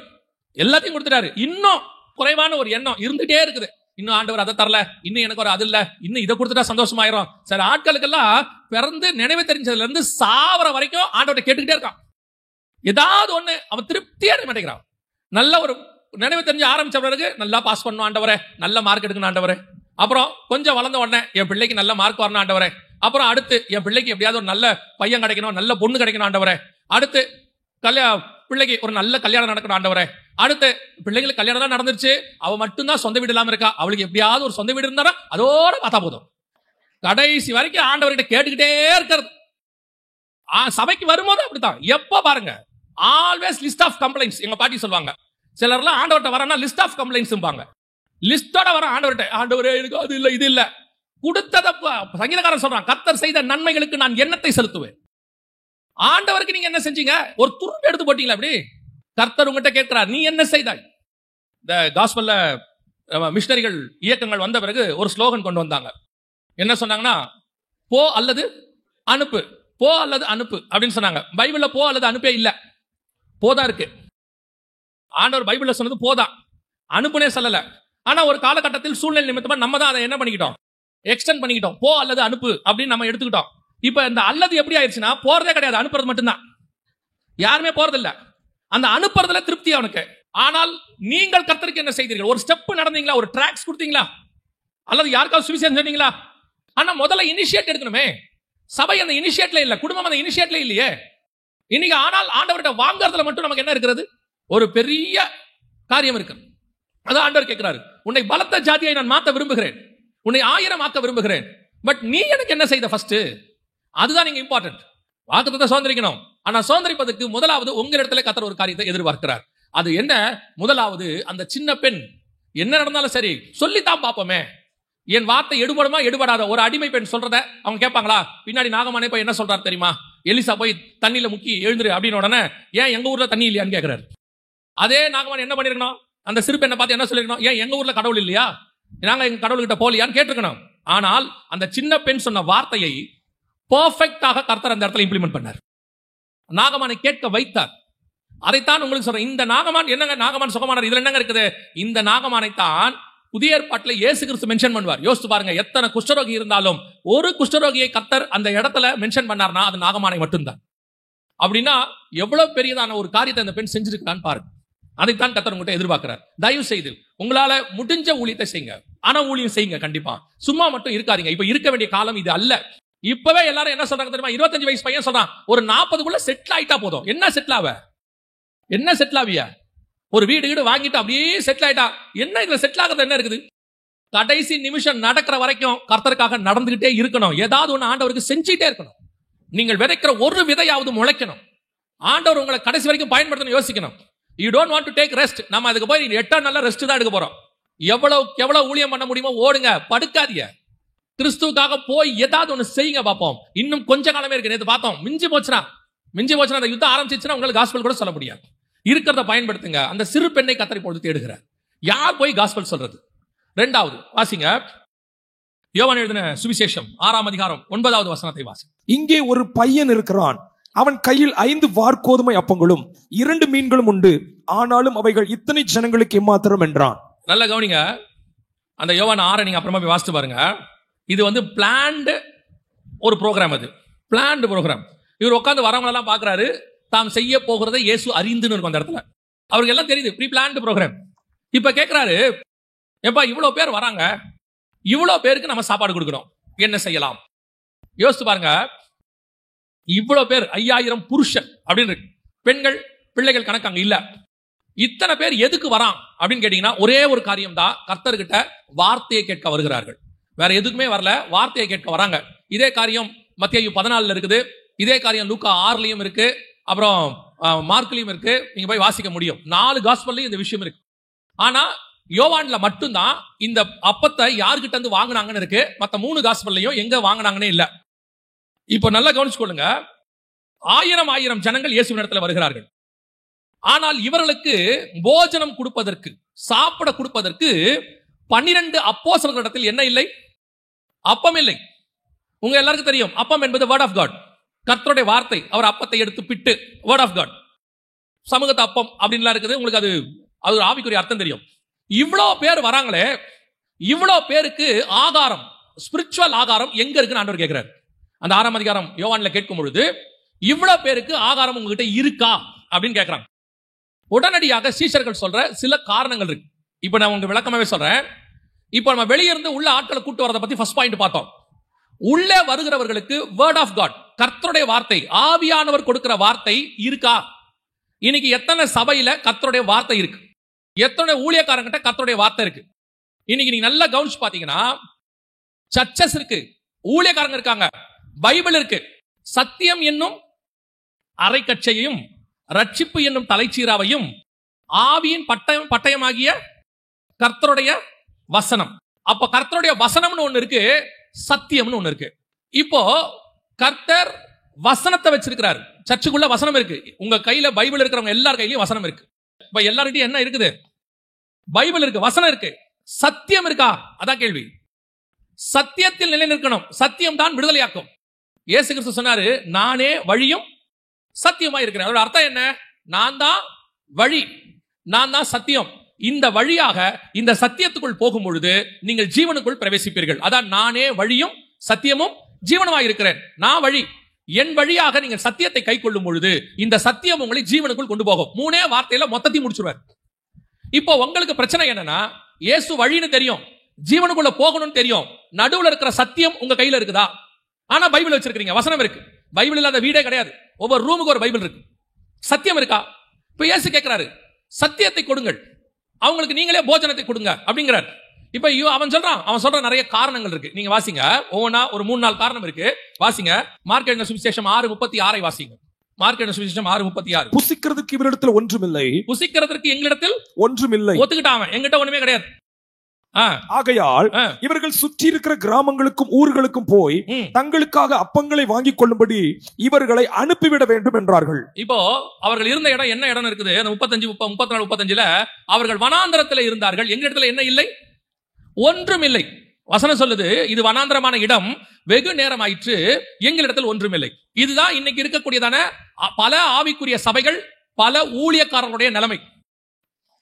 Speaker 1: எல்லாத்தையும் கொடுத்துட்டாரு. இன்னும் குறைவான ஒரு எண்ணம் இருந்துட்டே இருக்குது. இன்னும் ஆண்டவர் அதை தரல, இன்னும் எனக்கு ஒரு அது இல்ல, இன்னும் இதை கொடுத்துட்டா சந்தோஷமாயிரும். சில ஆட்களுக்கெல்லாம் பிறந்து நினைவு தெரிஞ்சதுல இருந்து சாவர வரைக்கும் ஆண்டவரை கேட்டுக்கிட்டே இருக்கான். ஏதாவது ஒண்ணு அவன் திருப்தியா இருக்க மாட்டேங்கிறான். நல்ல ஒரு நினைவு தெரிஞ்சு ஆரம்பிச்ச பிறகு நல்லா பாஸ் பண்ணும் ஆண்டவரே, நல்ல மார்க் எடுக்கணும் ஆண்டவரே. அப்புறம் கொஞ்சம் வளர்ந்த உடனே என் பிள்ளைக்கு நல்ல மார்க் வரணும் ஆண்டவரே. அப்புறம் அடுத்து என் பிள்ளைக்கு எப்படியாவது ஒரு நல்ல பையன் கிடைக்கணும், நல்ல பொண்ணு கிடைக்கணும் ஆண்டவரே. அடுத்து பிள்ளைக்கு ஒரு நல்ல கல்யாணம் நடக்கணும் ஆண்டவரே. அடுத்து பிள்ளைகளுக்கு கல்யாணம் தான் நடந்துருச்சு, அவ மட்டும்தான் சொந்த வீடு இல்லாம இருக்கா, அவளுக்கு எப்படியாவது ஒரு சொந்த வீடு இருந்தா அதோட பார்த்தா போதும். கடைசி வரைக்கும் ஆண்டவர்கிட்ட கேட்டுக்கிட்டே இருக்கிறது. சபைக்கு வரும்போது அப்படித்தான். எப்ப பாருங்க, ஆல்வேஸ் லிஸ்ட் ஆஃப் கம்ப்ளைண்ட்ஸ். எங்க பாட்டி சொல்லுவாங்க, சிலர்லாம் ஆண்டவர்கிட்ட வரனா லிஸ்ட் ஆஃப் கம்ப்ளைண்ட்ஸ் லிஸ்டோட வர ஆண்டவர்கிட்ட, ஆண்டவரே எனக்கு அது இல்ல இது இல்ல. கொடுத்தத சங்கீதக்காரன் சொல்றான், கர்த்தர் செய்த நன்மைகளுக்கு நான் எண்ணத்தை செலுத்துவேன். ஆண்டவருக்கு நீங்க என்ன செஞ்சீங்க? ஒரு துரும்பு எடுத்து போட்டீங்களா? அப்படி கர்த்தர் உங்ககிட்ட கேட்கிறார், நீ என்ன செய்தாய்? இந்த காஸ்பல்ல மிஷனரிகள் இயக்கங்கள் வந்த பிறகு ஒரு ஸ்லோகன் கொண்டு வந்தாங்க. என்ன சொன்னாங்கன்னா, போ அல்லது அனுப்பு, போ அல்லது அனுப்பு அப்படின்னு சொன்னாங்க. பைபிள்ல போ அல்லது அனுப்பே இல்ல, போதான் இருக்கு. ஆண்டவர் பைபிள்ல சொன்னது போதான், அனுப்புனே சொல்லல. ஆனா ஒரு காலகட்டத்தில் சூழ்நிலை நிமித்தமா நம்ம தான் அதை என்ன பண்ணிக்கிட்டோம், எக்ஸ்டெண்ட் பண்ணிக்கிட்டோம். போ அல்லது அனுப்பு அப்படின்னு நம்ம எடுத்துக்கிட்டோம். இப்ப இந்த அல்லது எப்படி ஆயிடுச்சுன்னா, போறதே கிடையாது, அனுப்புறது மட்டும்தான். யாருமே போறதில்ல. அந்த அனுப்புறதுல திருப்தி அவனுக்கு. ஆனால் நீங்கள் கர்த்தருக்கு என்ன செய்தீர்கள்? ஒரு ஸ்டெப் நடந்தீங்களா? ஒரு டிராக்ஸ் கொடுத்தீங்களா? அல்லது யாருக்காவது சுவிசேஷம் சொன்னீங்களா? ஆனா முதல்ல இனிஷியேட் எடுக்கணுமே. சபை அந்த இனிஷியேட்ல இல்ல, குடும்பம் அந்த இனிஷியேட்ல இல்லையே இன்னைக்கு. ஆனால் ஆண்டவர்கிட்ட வாங்குறதுல மட்டும் நமக்கு என்ன இருக்கிறது? ஒரு பெரிய காரியம் இருக்கு. அதான் ஆண்டவர் கேட்கிறாரு, உன்னை பலத்த ஜாதியை நான் மாற்ற விரும்புகிறேன், உன்னை 1000 ஆக்க விரும்புகிறேன். பட் நீ எனக்கு என்ன செய்த ஃபர்ஸ்ட்? அதுதான் நீங்க இம்பார்ட்டன்ட். வாக்குத்தத்தத்தை சுதந்திரிக்கணும். ஆனா சுதந்திரிப்பதற்கு முதலாவது உங்க இடத்துல கர்த்தர் ஒரு காரியத்தை எதிர்பார்க்கிறார். அது என்ன? முதலாவது அந்த சின்ன பெண் என்ன நடந்தாலும் சரி சொல்லித்தான் பார்ப்போமே. என் வார்த்தை எடுபடுமா எடுபடாத? ஒரு அடிமை பெண் சொல்றத அவங்க கேட்பாங்களா? பின்னாடி நாகமானே போய் என்ன சொல்றாரு தெரியுமா? எலிசா போய் தண்ணியில முக்கி எழுந்துரு அப்படின்னு உடனே, ஏன் எங்க ஊர்ல தண்ணி இல்லையான்னு கேட்கிறாரு. அதே நாகமான் என்ன பண்ணிருக்கணும்? அந்த சிறு பெண்ணை பார்த்து என்ன சொல்லிருக்கணும்? ஏன் எங்க ஊர்ல கடவுள் இல்லையா, நாங்க எங்க கடவுள்கிட்ட போலியான்னு கேட்டிருக்கணும். ஆனால் அந்த சின்ன பெண் சொன்ன வார்த்தையை பெர்ஃபெக்ட்டாக கர்த்தர் அந்த இடத்துல இம்ப்ளிமெண்ட் பண்ணார். நாகமானை கேட்க வைத்தார். அதைத்தான் உங்களுக்கு சொல்றேன். இந்த நாகமான் என்னங்க, நாகமான் சுகமானார், இதுல என்னங்க இருக்குது? இந்த நாகமானை தான் புதிய ஏற்பாட்டில் இயேசு கிறிஸ்து மென்ஷன் பண்ணுவார். யோசிச்சு பாருங்க, எத்தனை குஷ்டரோகி இருந்தாலும் ஒரு குஷ்டரோகியை கர்த்தர் அந்த இடத்துல மென்ஷன் பண்ணார்னா அது நாகமானை மட்டும்தான். அப்படின்னா எவ்வளவு பெரியதான ஒரு காரியத்தை அந்த பெண் செஞ்சிருக்கான்னு பாருங்க. அதைத்தான் கர்த்தர் உங்கள்கிட்ட எதிர்பார்க்கிறார். தயவு செய்து உங்களால முடிஞ்ச ஊழியத்தை செய்யுங்க. ஆனா ஊழியம் செய்யுங்க கண்டிப்பா. சும்மா மட்டும் இருக்காதீங்க. இப்ப இருக்க வேண்டிய காலம் இது அல்ல. இப்பவே எல்லாரும் என்ன சொல்றாங்க தெரியுமா? 25 வயசு பையன் சொல்றான், ஒரு 40க்குள்ள செட்டில் ஆயிட்டா போதும். என்ன செட்டில் ஆவ? என்ன செட்டில் ஆவியா? ஒரு வீடு வாங்கிட்டு அப்படியே செட்டில் ஆயிட்டா என்ன? இதுல செட்டில் ஆகிறது என்ன இருக்குது? கடைசி நிமிஷம் நடக்கிற வரைக்கும் கர்த்தருக்காக நடந்துகிட்டே இருக்கணும். ஏதாவது ஒண்ணு ஆண்டவருக்கு செஞ்சுட்டே இருக்கணும். நீங்கள் விதைக்கிற ஒரு விதையாவது முளைக்கணும். ஆண்டவர் உங்களை கடைசி வரைக்கும் பயன்படுத்தணும். யோசிக்கணும். You don't want to take rest. நம்ம அதுக்கு போய் 8 நாள்ல ரெஸ்ட் தான் எடுக்க போறோம். எவ்வளவு ஊழியம் பண்ண முடியுமோ ஓடுங்க, படுக்காதீங்க. கிறிஸ்துவுக்காக போய் ஏதாவது ஒண்ணு செய்யுங்க பார்ப்போம். இன்னும் கொஞ்ச காலமே இருக்கு. நேத்து பார்த்தோம், மிஞ்சி போச்சுனா அந்த யுத்தம் ஆரம்பிச்சிச்சுன்னா உங்களுக்கு காஸ்பல் கூட சொல்ல முடியாது. இருக்கிறத பயன்படுத்துங்க. அந்த சிறு பெண்ணை கர்த்தர் இப்பொழுது தேடுகிறார். யார் போய் காஸ்பல் சொல்றது? 2வது வாசிங்க, யோவான் எழுதின சுவிசேஷம் 6ஆம் அதிகாரம் 9வது வசனத்தை வாசி.
Speaker 2: இங்கே ஒரு பையன் இருக்கிறான், அவன் கையில் 5 வார்கோதுமை அப்பங்களும் 2 மீன்களும் உண்டு, ஆனாலும் அவைகள் இத்தனை ஜனங்களுக்கு எம்மாத்திரம் என்றான்.
Speaker 1: நல்ல கவனிங்க, அந்த யோவான் 6 நீங்க அப்புறமா போய் வாசித்து பாருங்க. இது வந்து பிளான்டு ஒரு ப்ரோக்ராம். அது பிளான்டு ப்ரோக்ராம். இவர் உட்காந்து வரவங்க எல்லாம் பாக்குறாரு, தாம் செய்ய போகிறதை இயேசு அறிந்துன்னு இருக்கும் அந்த இடத்துல. அவருக்கு எல்லாம் தெரியுது, ப்ரீ பிளான்டு ப்ரோக்ராம். இப்ப கேட்கிறாரு, ஏப்பா இவ்வளவு பேர் வராங்க, இவ்வளவு பேருக்கு நம்ம சாப்பாடு கொடுக்கணும், என்ன செய்யலாம்? யோசித்து பாருங்க. இவ்வளவு பேர் 5000 புருஷன் அப்படின்னு இருக்கு, பெண்கள் பிள்ளைகள் கணக்கு அங்க இல்ல. இத்தனை பேர் எதுக்கு வரான் அப்படின்னு கேட்டீங்கன்னா ஒரே ஒரு காரியம் தான், கர்த்தர்கிட்ட வார்த்தையை கேட்க வருகிறார்கள். வேற எதுக்குமே வரல, வார்த்தையை கேட்க வராங்க. இதே காரியம் மத்தேயு 14 இருக்குது, இதே காரியம் லூக்கா 6 இருக்கு, அப்புறம் மார்க்லயும் இருக்கு. நீங்க போய் வாசிக்க முடியும். 4 காஸ்பல்லையும் இந்த விஷயம் இருக்கு. ஆனா யோவான்ல மட்டும்தான் இந்த அப்பத்தை யார்கிட்ட இருந்து வாங்கினாங்கன்னு இருக்கு. மத்த 3 காஸ்பல்லையும் எங்க வாங்கினாங்கன்னே இல்ல. இப்போ நல்லா கவனிச்சுக்கொள்ளுங்க. 1000 ஜனங்கள் இயேசுவின் இடத்துல வருகிறார்கள். ஆனால் இவர்களுக்கு போஜனம் கொடுப்பதற்கு, சாப்பிட கொடுப்பதற்கு 12 அப்போஸ்தலர்களிடத்தில் என்ன இல்லை? அப்பம் இல்லை. உங்க எல்லாருக்கும் தெரியும், அப்பம் என்பது வேர்ட் ஆஃப் காட், கர்த்தருடைய வார்த்தை. அவர் அப்பத்தை எடுத்து பிட்டு, வேர்ட் ஆஃப் காட், சமூகத்து அப்பம் அப்படின்லாம் இருக்குது. உங்களுக்கு அது ஒரு ஆவிக்குரிய அர்த்தம் தெரியும். இவ்வளோ பேர் வராங்களே, இவ்வளோ பேருக்கு ஆகாரம், ஸ்பிரிச்சுவல் ஆகாரம் எங்க இருக்குன்னு ஆண்டவர் கேட்கிறார். அந்த 6ஆம் அதிகாரம் யோவான்ல கேட்கும் பொழுது, இவ்வளவு பேருக்கு ஆகாரம் உங்ககிட்ட இருக்கா அப்படின்னு கேட்கிறாங்க. உடனடியாக சீஷர்கள் சொல்ற சில காரணங்கள் இருக்கு. இப்ப நான் உங்க விளக்கமாவே சொல்றேன். இப்ப நம்ம வெளியே இருந்து உள்ள ஆட்களை கூட்டு வரதை பத்தி ஃபர்ஸ்ட் பாயிண்ட் பார்த்தோம். உள்ளே வருகிறவர்களுக்கு வேர்ட் ஆஃப் காட், கர்த்தருடைய வார்த்தை, ஆவியானவர் கொடுக்கிற வார்த்தை இருக்கா? இன்னைக்கு எத்தனை சபையில கர்த்தருடைய வார்த்தை இருக்கு? எத்தனை ஊழியக்காரங்கிட்ட கர்த்தருடைய வார்த்தை இருக்கு? இன்னைக்கு நீங்க நல்லா கவனிச்சு பாத்தீங்கன்னா சர்ச்சஸ் இருக்கு, ஊழியக்காரங்க இருக்காங்க, பைபிள் இருக்கு, சத்தியம் என்னும் அரைக்கச்சையையும் ரட்சிப்பு என்னும் தலைச்சீராவையும் ஆவியின் பட்டயமாகிய கர்த்தருடைய வசனம். அப்ப கர்த்தருடைய வசனம்னு ஒண்ணு இருக்கு, சத்தியம்னு ஒண்ணு இருக்கு. இப்போ கர்த்தர் வசனத்தை வச்சிருக்கிறார். சர்ச்சுக்குள்ள வசனம் இருக்கு. உங்க கையில பைபிள் இருக்கிறவங்க எல்லார் கையிலயும் வசனம் இருக்கு. இப்ப எல்லார்கிட்டயும் என்ன இருக்குது? பைபிள் இருக்கு, வசனம் இருக்கு. சத்தியம் இருக்கா? அதான் கேள்வி. சத்தியத்தில் நிலை நிற்கணும். சத்தியம் தான் விடுதலையாக்கும். இயேசு கிறிஸ்து சொன்னாரு, நானே வழியும் சத்தியமா இருக்கிறேன். அதோட அர்த்தம் என்ன? நான் தான் வழி, நான் தான் சத்தியம். இந்த வழியாக இந்த சத்தியத்துக்குள் போகும் பொழுது நீங்கள் ஜீவனுக்குள் பிரவேசிப்பீர்கள். அதான் நானே வழியும் சத்தியமும் ஜீவனுமாய் இருக்கிறேன். நான் வழி. என் வழியாக நீங்கள் சத்தியத்தை கை கொள்ளும் பொழுது இந்த சத்தியம் உங்களை ஜீவனுக்குள் கொண்டு போகும். 3 வார்த்தையில மொத்தத்தையும் முடிச்சுடுவார். இப்போ உங்களுக்கு பிரச்சனை என்னன்னா, இயேசு வழின்னு தெரியும், ஜீவனுக்குள்ள போகணும்னு தெரியும், நடுவுல இருக்கிற சத்தியம் உங்க கையில இருக்குதா? ஆனா பைபிள் வச்சிருக்கீங்க, வசனம் இருக்கு. பைபிள் இல்லாத வீடே கிடையாது. ஒவ்வொரு ரூமுக்கு ஒரு பைபிள் இருக்கு. சத்தியம் இருக்கா? இப்ப இயேசு கேட்கிறாரு, சத்தியத்தை கொடுங்கள், அவங்களுக்கு நீங்களே போஜனத்தை கொடுங்க அப்படிங்கிறார். இப்ப அவன் சொல்ற நிறைய காரணங்கள் இருக்கு. நீங்க வாசிங்க, ஒவ்வொன்னா ஒரு 3-4 காரணம் இருக்கு. வாசிங்க. மார்க் எழுதின சுவிசேஷம் 6:36 வாசிங்க. மார்க் எழுதின சுவிசேஷம் 6:36.
Speaker 2: புசிக்கிறதுக்கு இவரிடத்தில் ஒன்றுமில்லை,
Speaker 1: புசிக்கிறதுக்கு எங்களிடத்தில்
Speaker 2: ஒன்றுமில்லை.
Speaker 1: ஒத்துக்கிட்டான், எங்கிட்ட ஒண்ணுமே கிடையாது.
Speaker 2: ஆகையால் இவர்கள் சுற்றி இருக்கிற கிராமங்களுக்கும் ஊர்களுக்கும் போய் தங்களுக்காக அப்பங்களை வாங்கிக் கொள்ளும்படி இவர்களை அனுப்பிவிட வேண்டும் என்றார்கள்.
Speaker 1: இப்போ அவர்கள் இருந்த இடம் என்ன இடம் இருக்குது? 34-35 அவர்கள் வனாந்தரத்தில் இருந்தார்கள். எங்க இடத்துல என்ன இல்லை? ஒன்றும் இல்லை. வசனம் சொல்லுது, இது வனாந்தரமான இடம், வெகு நேரம் ஆயிற்று, எங்களிடத்தில் ஒன்றும் இல்லை. இதுதான் இன்னைக்கு இருக்கக்கூடியதான பல ஆவிக்குரிய சபைகள், பல ஊழியக்காரர்களுடைய நிலைமை.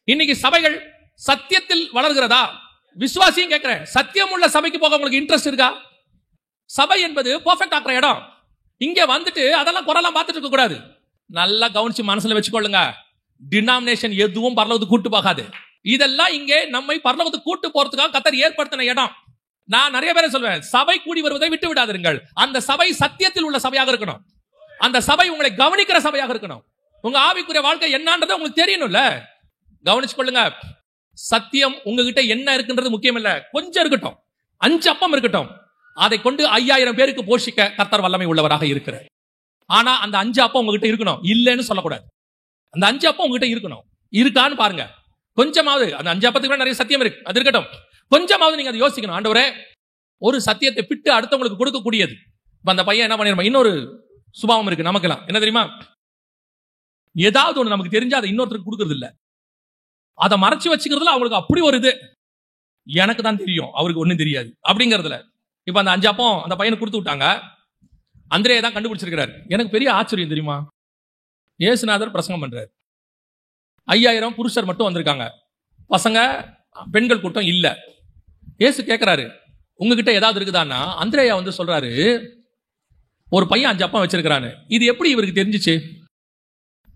Speaker 1: இன்னைக்கு சபைகள் சத்தியத்தில் வளர்கிறதா? விசுவாசியும் கேட்கிறேன், சத்தியம் உள்ள சபைக்கு போக உங்களுக்கு இன்ட்ரெஸ்ட் இருக்கா? சபை என்பது பெர்ஃபெக்ட் ஆக்குற இடம். இங்க வந்துட்டு அதெல்லாம் குறைலாம் பார்த்துட்டு இருக்க கூடாது. நல்லா கவனிச்சு மனசுல வச்சுக்கொள்ளுங்க. டினாமினேஷன் எதுவும் பரலோகத்துக்கு கூட்டு போகாது. இதெல்லாம் இங்கே நம்மை பரலோகத்துக்கு கூட்டு போறதுக்காக கர்த்தர் ஏற்படுத்தின இடம். நான் நிறைய பேரை சொல்வேன், சபை கூடி வருவதை விட்டு விடாதீர்கள். அந்த சபை சத்தியத்தில் உள்ள சபையாக இருக்கணும். அந்த சபை உங்களை கவனிக்கிற சபையாக இருக்கணும். உங்க ஆவிக்குரிய வாழ்க்கை என்னன்றது உங்களுக்கு தெரியணும்ல. கவனிச்சு கொள்ளுங்க. சத்தியம் உங்ககிட்ட என்ன இருக்குன்றது முக்கியம் இல்ல. கொஞ்சம் இருக்கட்டும், 5 அப்பம் இருக்கட்டும், அதை கொண்டு 5000 பேருக்கு போஷிக்க கர்த்தர் வல்லமை உள்ளவராக இருக்கிறார். ஆனா அந்த 5 அப்பம் உங்ககிட்ட இருக்கணும், இல்லைன்னு சொல்லக்கூடாது. அந்த 5 அப்பம் உங்ககிட்ட இருக்கணும். இருக்கான்னு பாருங்க. கொஞ்சமாவது அந்த 5 அப்பத்துக்கு நிறைய சத்தியம் இருக்கு, அது இருக்கட்டும். கொஞ்சமாவது நீங்க அதை யோசிக்கணும். ஆண்டவரே, ஒரு சத்தியத்தை பிட்டு அடுத்தவங்களுக்கு கொடுக்கக்கூடியது. இப்ப அந்த பையன் என்ன பண்ணிருப்பான்? இன்னொரு சுபாவம் இருக்கு நமக்கெல்லாம். என்ன தெரியுமா? ஏதாவது ஒண்ணு நமக்கு தெரிஞ்சா அதை இன்னொருத்தருக்கு கொடுக்கறது இல்ல, அதை மறைச்சு வச்சுக்கிறதுல அவங்களுக்கு அப்படி ஒரு இது. எனக்கு தான் தெரியும், அவருக்கு ஒண்ணும் தெரியாது அப்படிங்கறதுல. இப்ப அந்த 5 அப்பம் அந்த பையனுக்கு கொடுத்து விட்டாங்க. அந்திரே தான் கண்டுபிடிச்சிருக்கிறார். எனக்கு பெரிய ஆச்சரியம் தெரியுமா? இயேசுநாதர் பிரசங்கம் பண்றாரு. 5000 புருஷர் மட்டும் வந்திருக்காங்க, பசங்க பெண்கள் கூட்டம் இல்ல. இயேசு கேட்கிறாரு, உங்ககிட்ட ஏதாவது இருக்குதான்னா? அந்திரேயா வந்து சொல்றாரு, ஒரு பையன் 5 அப்பம் வச்சிருக்கானு, இது எப்படி இவருக்கு தெரிஞ்சிச்சு?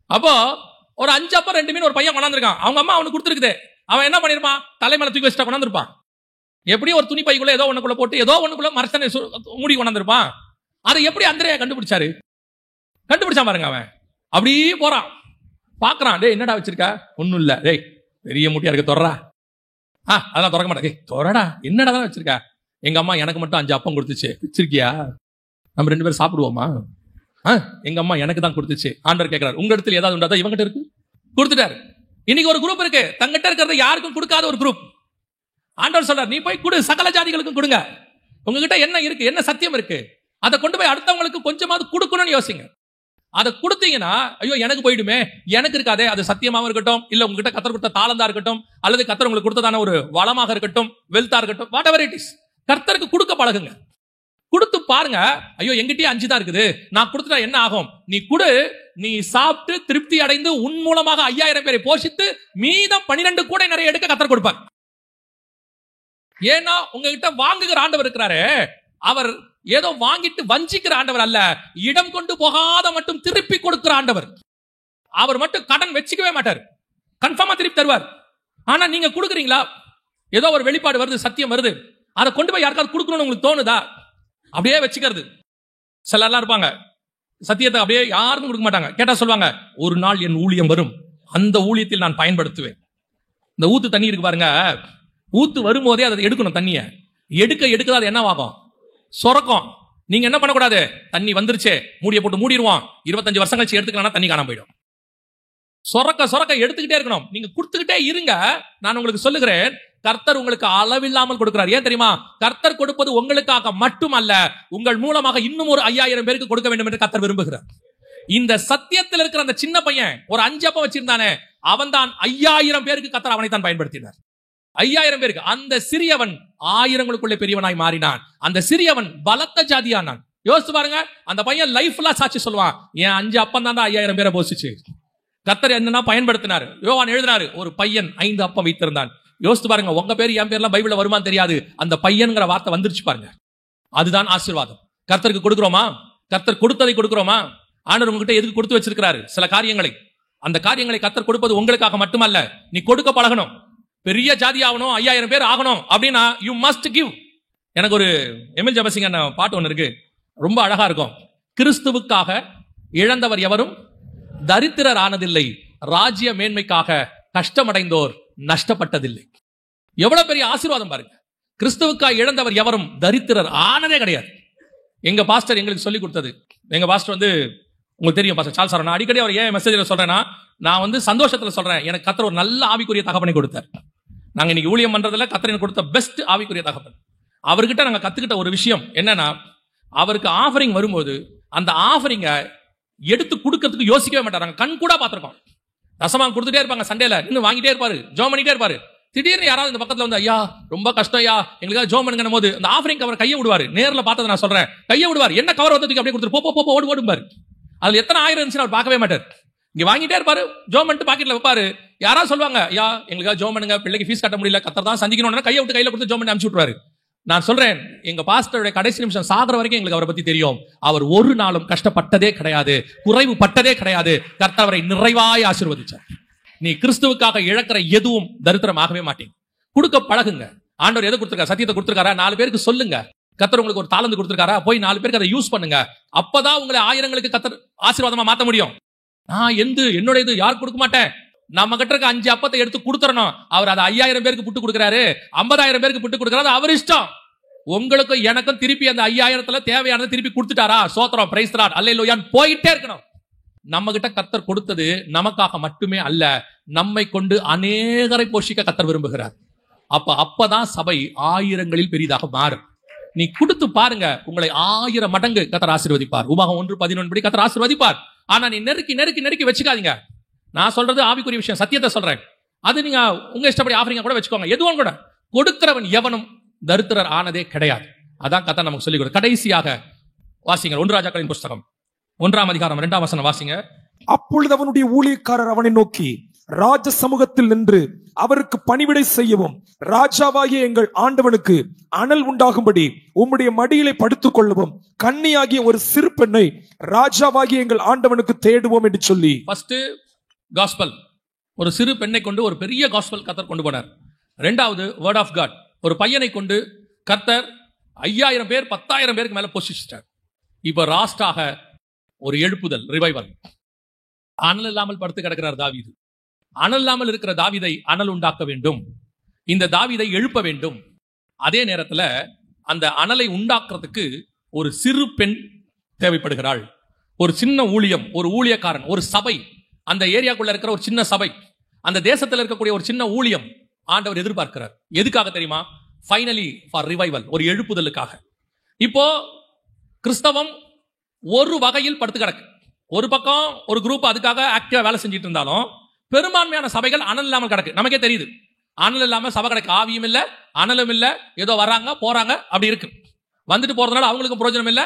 Speaker 1: அப்போ ஒரு 5 அப்பம் 2 மீன் ஒரு பையன் கொண்டாந்துருக்கான். அவங்க அம்மா அவனுக்கு கொடுத்துருக்குது. அவன் என்ன பண்ணிருப்பான்? தலைமையில தூக்கி வச்சுட்டா கொண்டாந்துருப்பான். எப்படியும் ஒரு துணி பைக்குள்ள ஏதோ ஒண்ணுக்குள்ள போட்டு ஏதோ ஒண்ணுக்குள்ள மரசனை மூடி கொண்டாந்துருப்பான். அதை எப்படி அந்திரேயா கண்டுபிடிச்சாரு? கண்டுபிடிச்சான் பாருங்க. அவன் அப்படியே போறான், பாக்குறான். டேய் என்னடா வச்சிருக்க? ஒண்ணும் இல்ல. டேய் பெரிய மூட்டையா இருக்க, தொடரா. அதெல்லாம் திறக்க மாட்டேன். தொடடா, என்னடா தான் வச்சிருக்க? எங்க அம்மா எனக்கு மட்டும் 5 அப்பம் கொடுத்துச்சு. வச்சிருக்கியா? நம்ம 2 பேரும் சாப்பிடுவோமா? எங்க அம்மா எனக்கு தான் கொடுத்துச்சு. ஆண்டவர் கேட்கிறார், உங்க இடத்துல ஏதாவது உண்டா? இவங்கிட்ட இருக்கு, கொடுத்துட்டாரு. இன்னைக்கு ஒரு குரூப் இருக்கு, தங்கிட்ட இருக்கிறத யாருக்கும் கொடுக்காத ஒரு குரூப். ஆண்டவர் சொல்றார், நீ போய் கொடு, சகல ஜாதிகளுக்கும் கொடுங்க. உங்ககிட்ட என்ன இருக்கு, என்ன சத்தியம் இருக்கு, அதை கொண்டு போய் அடுத்தவங்களுக்கு கொஞ்சமாவது கொடுக்கணும்னு யோசிங்க. அதை கொடுத்தீங்கன்னா, ஐயோ எனக்கு போயிடுமே, எனக்கு இருக்காதே, அது சத்தியமாக இருக்கட்டும், இல்ல உங்ககிட்ட கத்தர் கொடுத்த தாளந்தா இருக்கட்டும், அல்லது கத்தர் உங்களுக்கு கொடுத்ததான ஒரு வளமாக இருக்கட்டும், வெல்த்தா இருக்கட்டும், வாட் எவர் இட் இஸ், கர்த்தருக்கு கொடுக்க பழகுங்க. கொடுத்து பாருங்க. ஐயோ எங்கிட்டே 5 தான் இருக்குது, நான் கொடுத்துட்டா என்ன ஆகும்? நீ கொடு, நீ சாப்பிட்டு திருப்தி அடைந்து உன் மூலமாக 5000 பேரை போஷித்து மீதம் 12 கூட நிறைய எடுக்க கத்தர் கொடுப்பார். ஏன்னா உங்ககிட்ட வாங்குகிற ஆண்டவர் இருக்கிறாரு, அவர் ஏதோ வாங்கிட்டு வஞ்சிக்கிற ஆண்டவர் அல்ல, இடம் கொண்டு போகாத மட்டும் திருப்பி கொடுக்கிற ஆண்டவர். அவர் மட்டும் கடன் வச்சுக்கவே மாட்டார், கன்ஃபார்மா திருப்பி தருவார். ஆனா நீங்க கொடுக்குறீங்களா? ஏதோ ஒரு வெளிப்பாடு வருது, சத்தியம் வருது, அதை கொண்டு போய் யாருக்காவது கொடுக்கணும்னு உங்களுக்கு தோணுதா? அப்படியே வச்சுக்கிறது. சிலர்லாம் இருப்பாங்க, சத்தியத்தை அப்படியே யாருக்கும் கொடுக்க மாட்டாங்க. கேட்டா சொல்லுவாங்க, ஒரு நாள் என் ஊழியம் வரும், அந்த ஊழியத்தில் நான் பயன்படுத்துவேன். இந்த ஊத்து தண்ணி இருக்கு பாருங்க, ஊத்து வரும்போதே அதை எடுக்கணும். தண்ணியை எடுக்க அது என்ன ஆகும்? சொரக்கம். நீங்க என்ன பண்ணக்கூடாது? தண்ணி வந்துருச்சு, மூடியை போட்டு மூடிடுவோம், 25 வருஷம் கழிச்சு எடுத்துக்கலாம், தண்ணி காணாம போயிடும். சொரக்க எடுத்துக்கிட்டே இருக்கணும். நீங்க கொடுத்துக்கிட்டே இருங்க. நான் உங்களுக்கு சொல்லுகிறேன், கர்த்தர் உங்களுக்கு அளவில்லாமல் கொடுக்கிறார். ஏன் தெரியுமா? கர்த்தர் கொடுப்பது உங்களுக்காக மட்டுமல்ல, உங்கள் மூலமாக இன்னும் ஒரு 5000 பேருக்கு கொடுக்க வேண்டும் என்று கர்த்தர் விரும்புகிறார். இந்த சத்தியத்தில் இருக்கிற அந்த சின்ன பையன் ஒரு 5 அப்பம் வச்சிருந்தானே, அவன் தான் 5000 பேருக்கு கர்த்தர் அவனை தான் பயன்படுத்தினார். 5000 பேருக்கு. அந்த சிறியவன் 1000ங்களுக்குள்ளே பெரியவனாய் மாறினான். அந்த சிறியவன் பலத்த ஜாதியானான். யோசிச்சு பாருங்க, அந்த பையன் லைஃப்ல சாட்சி சொல்லுவான், என் 5 அப்பம் தான் 5000 பேரை போசிச்சு. கர்த்தர் என்னன்னா பயன்படுத்தினார். யோவான் எழுதினாரு, ஒரு பையன் 5 அப்பம் வைத்திருந்தான். யோசித்து பாருங்க, உங்க பேர் என் பேர்லாம் பைபிள்ல வருமானு தெரியாது, அந்த பையன்கிற வார்த்தை வந்துருச்சு பாருங்க. அதுதான் ஆசீர்வாதம். கர்த்தருக்கு கொடுக்கிறோமா? கர்த்தர் கொடுத்ததை கொடுக்கிறோமா? ஆண்டவர் உங்ககிட்ட எதுக்கு கொடுத்து வச்சிருக்கிறாரு? சில காரியங்களை. அந்த காரியங்களை கர்த்தர் கொடுப்பது உங்களுக்காக மட்டுமல்ல, நீ கொடுக்க பழகணும். பெரிய ஜாதி ஆகணும், 5000 பேர் ஆகணும் அப்படின்னா யூ மஸ்ட் கிவ். எனக்கு ஒரு எம்எல் ஜபசிங் பாட்டு ஒன்று இருக்கு, ரொம்ப அழகா இருக்கும். கிறிஸ்துவுக்காக இழந்தவர் எவரும் தரித்திரர் ஆனதில்லை, ராஜ்ய மேன்மைக்காக கஷ்டமடைந்தோர் நஷ்டப்பட்டதில்லை. எவ்வளவு பெரிய ஆசீர்வாதம் பாருங்க. கிறிஸ்துவுக்காக இழந்தவர் எவரும் தரித்திரர் ஆனதே கிடையாது. எங்க பாஸ்டர் எங்களுக்கு சொல்லி கொடுத்தது. எங்க பாஸ்டர் உங்களுக்கு தெரியும், பாஸ்டர் சார்ல்ஸ் சார். நான் அடிக்கடி அவர் ஏன் மெசேஜ்ல சொல்றேன்னா, நான் சந்தோஷத்துல சொல்றேன், எனக்கு கர்த்தர் ஒரு நல்ல ஆவிக்குரிய தகப்பனை கொடுத்தார். நாங்க இன்னைக்கு ஊழியம் பண்றதுல கர்த்தர் எனக்கு கொடுத்த பெஸ்ட் ஆவிக்குரிய தகப்பன். அவர்கிட்ட நாங்க கத்துக்கிட்ட ஒரு விஷயம் என்னன்னா, அவருக்கு ஆஃபரிங் வரும்போது அந்த ஆஃபரிங்க எடுத்து கொடுக்கறதுக்கு யோசிக்கவே மாட்டாங்க. கண் கூட பார்த்திருக்கோம். ரசமாக கொடுத்துட்டே இருப்பாங்க, சண்டேல இன்னும் வாங்கிட்டே இருப்பாரு, ஜோம் பண்ணிட்டே இருப்பாரு. திடீர்னு யாராவது இந்த பக்கத்துல ஐயா ரொம்ப கஷ்டம் ஐயா எங்களுக்காக ஜோம் பண்ணுங்க போது அந்த ஆஃபரிங் கவர் கையை விடுவாரு. நேரில் பார்த்ததை நான் சொல்றேன், கையை விடுவார். என்ன கவர் வந்ததுக்கு அப்படியே கொடுத்துரு, போ ஓடும்பாரு. அதுல எத்தனை ஆயிரம் இருந்துச்சுன்னு அவர் பார்க்கவே மாட்டார். இங்க வாங்கிட்டே இருப்பாரு, ஜோம் பண்ணிட்டு பாக்கெட்ல வைப்பாரு. யாராவது சொல்லுவாங்க, ஐயா எங்களுக்காக ஜோம் பண்ணுங்க, பிள்ளைக்கு ஃபீஸ் கட்ட முடியல, கர்த்தர் தான் சந்திக்கணும்னா கையை விட்டு கையில கொடுத்து ஜோம் பண்ணி அனுப்பிச்சு விட்டுருவாரு. நான் சொல்றேன், எங்க பாஸ்டருடைய கடைசி நிமிஷம் சாகிற வரைக்கும் எங்களுக்கு அவரை பத்தி தெரியும். அவர் ஒரு நாளும் கஷ்டப்பட்டதே கிடையாது, குறைவு பட்டதே கிடையாது. கர்த்தர் அவரை நிறைவாய் ஆசீர்வதிச்சார். நீ கிறிஸ்துவுக்காக இழக்கிற எதுவும் தரித்திரமாகவே மாட்டீங்க. கொடுக்க பழகுங்க. ஆண்டவர் எதை கொடுத்திருக்காரு? சத்தியத்தை கொடுத்திருக்காரா? 4 பேருக்கு சொல்லுங்க. கர்த்தர் உங்களுக்கு ஒரு தாளந்து கொடுத்திருக்காரா? போய் 4 பேருக்கு அதை யூஸ் பண்ணுங்க. அப்பதான் உங்களை 1000ங்களுக்கு கர்த்தர் ஆசீர்வாதமா மாத்த முடியும். நான் என்னுடைய இது யாருக்கு கொடுக்க மாட்டேன். நம்ம கிட்ட இருக்க 5 அப்பத்தை எடுத்து கொடுத்துறணும். அவர் அதை 5000 பேருக்கு புட்டு கொடுக்கிறாரு, 50000 பேருக்கு புட்டு கொடுக்கிறாரு, அவர் இஷ்டம். உங்களுக்கும் எனக்கும் திருப்பி அந்த 5000த்துல தேவையானதை திருப்பி கொடுத்துட்டாரா? சோத்திரம், பிரைஸ் தி லார்ட், அல்லேலூயா போயிட்டே இருக்கணும். நம்ம கிட்ட கர்த்தர் கொடுத்தது நமக்காக மட்டுமே அல்ல, நம்மை கொண்டு அநேகரை போஷிக்க கர்த்தர் விரும்புகிறார். அப்பதான் சபை 1000ங்களில் பெரிதாக மாறும். நீ கொடுத்து பாருங்க, உங்களை 1000 மடங்கு கர்த்தர் ஆசீர்வதிப்பார். உபாகம் 1:11 படி கர்த்தர் ஆசீர்வதிப்பார். ஆனா நீ நெருக்கி வச்சுக்காதீங்க. நான் சொல்றது ஆவிக்குரிய விஷயம், சத்தியத்தை சொல்றேன். அது நீங்க உங்க இஷ்டப்படி ஆஃபரிங்க கூட வச்சுக்கோங்க, எதுவும் கூட. கொடுக்கிறவன் எவனும் தரித்திரர் ஆனதே கிடையாது. அதான் கர்த்தர் நமக்கு சொல்லிக் கொடுக்க. கடைசியாக வாசிங்க 1 ராஜாக்களின் புஸ்தகம் 1ஆம் அதிகாரம் 2ஆம் வசனம் வாசிங்க.
Speaker 2: அப்பொழுது அவனுடைய ஊழியக்காரர் அவனை நோக்கி, ராஜ சமூகத்தில் நின்று அவருக்கு பணிவிடை செய்யவும், ராஜாவாகிய எங்கள் ஆண்டவனுக்கு அனல் உண்டாகும்படி உம்முடைய மடியிலே படுத்துக் கொள்ளவும் கன்னியாகிய ஒரு சிறு பெண்ணை ராஜாவாகிய எங்கள் ஆண்டவனுக்கு தேடுவோம் என்று சொல்லி.
Speaker 1: ஃபர்ஸ்ட் காஸ்பல் ஒரு சிறு பெண்ணை கொண்டு ஒரு பெரிய காஸ்பல் கர்த்தர் கொண்டு போனார். ரெண்டாவது வேர்ட் ஆஃப் காட், ஒரு பையனை கொண்டு கர்த்தர் 5000 பேர் 10,000 பேருக்கு மேல போஷிச்சிட்டார். இப்ப ராஸ்டாக ஒரு எழுப்புதல், ரிவைவல். அனல் இல்லாமல் படுத்து கிடக்கிறார் தாவீது. அனல் இல்லாமல் இருக்கிற தாவீதை அனல் உண்டாக்க வேண்டும், இந்த தாவீதை எழுப்ப வேண்டும். அதே நேரத்தில் அந்த அனலை உண்டாக்குறதுக்கு ஒரு சிறு பெண் தேவைப்படுகிறாள். ஒரு சின்ன ஊழியம், ஒரு ஊழியக்காரன், ஒரு சபை, அந்த ஏரியாக்குள்ள இருக்கிற ஒரு சின்ன சபை, அந்த தேசத்தில் இருக்கக்கூடிய ஒரு சின்ன ஊழியம் ஆண்டவர் எதிர்பார்க்கிறார். எதுக்காக தெரியுமா? ஃபைனலி ஃபார் ரிவைவல், ஒரு எழுப்புதலுக்காக. இப்போ கிறிஸ்தவம் ஒரு வகையில் படுத்து கிடக்கு. ஒரு பக்கம் ஒரு குரூப் அதுக்காக ஆக்டிவா வேலை செஞ்சுட்டு இருந்தாலும் பெரும்பான்மையான சபைகள் அனல் இல்லாமல் கிடக்கு. நமக்கே தெரியுது, அனல் இல்லாம சபை கிடக்கு. ஆவியும் இல்ல, அனலும் இல்ல, ஏதோ வராங்க போறாங்க அப்படி இருக்கு. வந்துட்டு போறதுனால அவங்களுக்கும் பிரயோஜனம் இல்ல,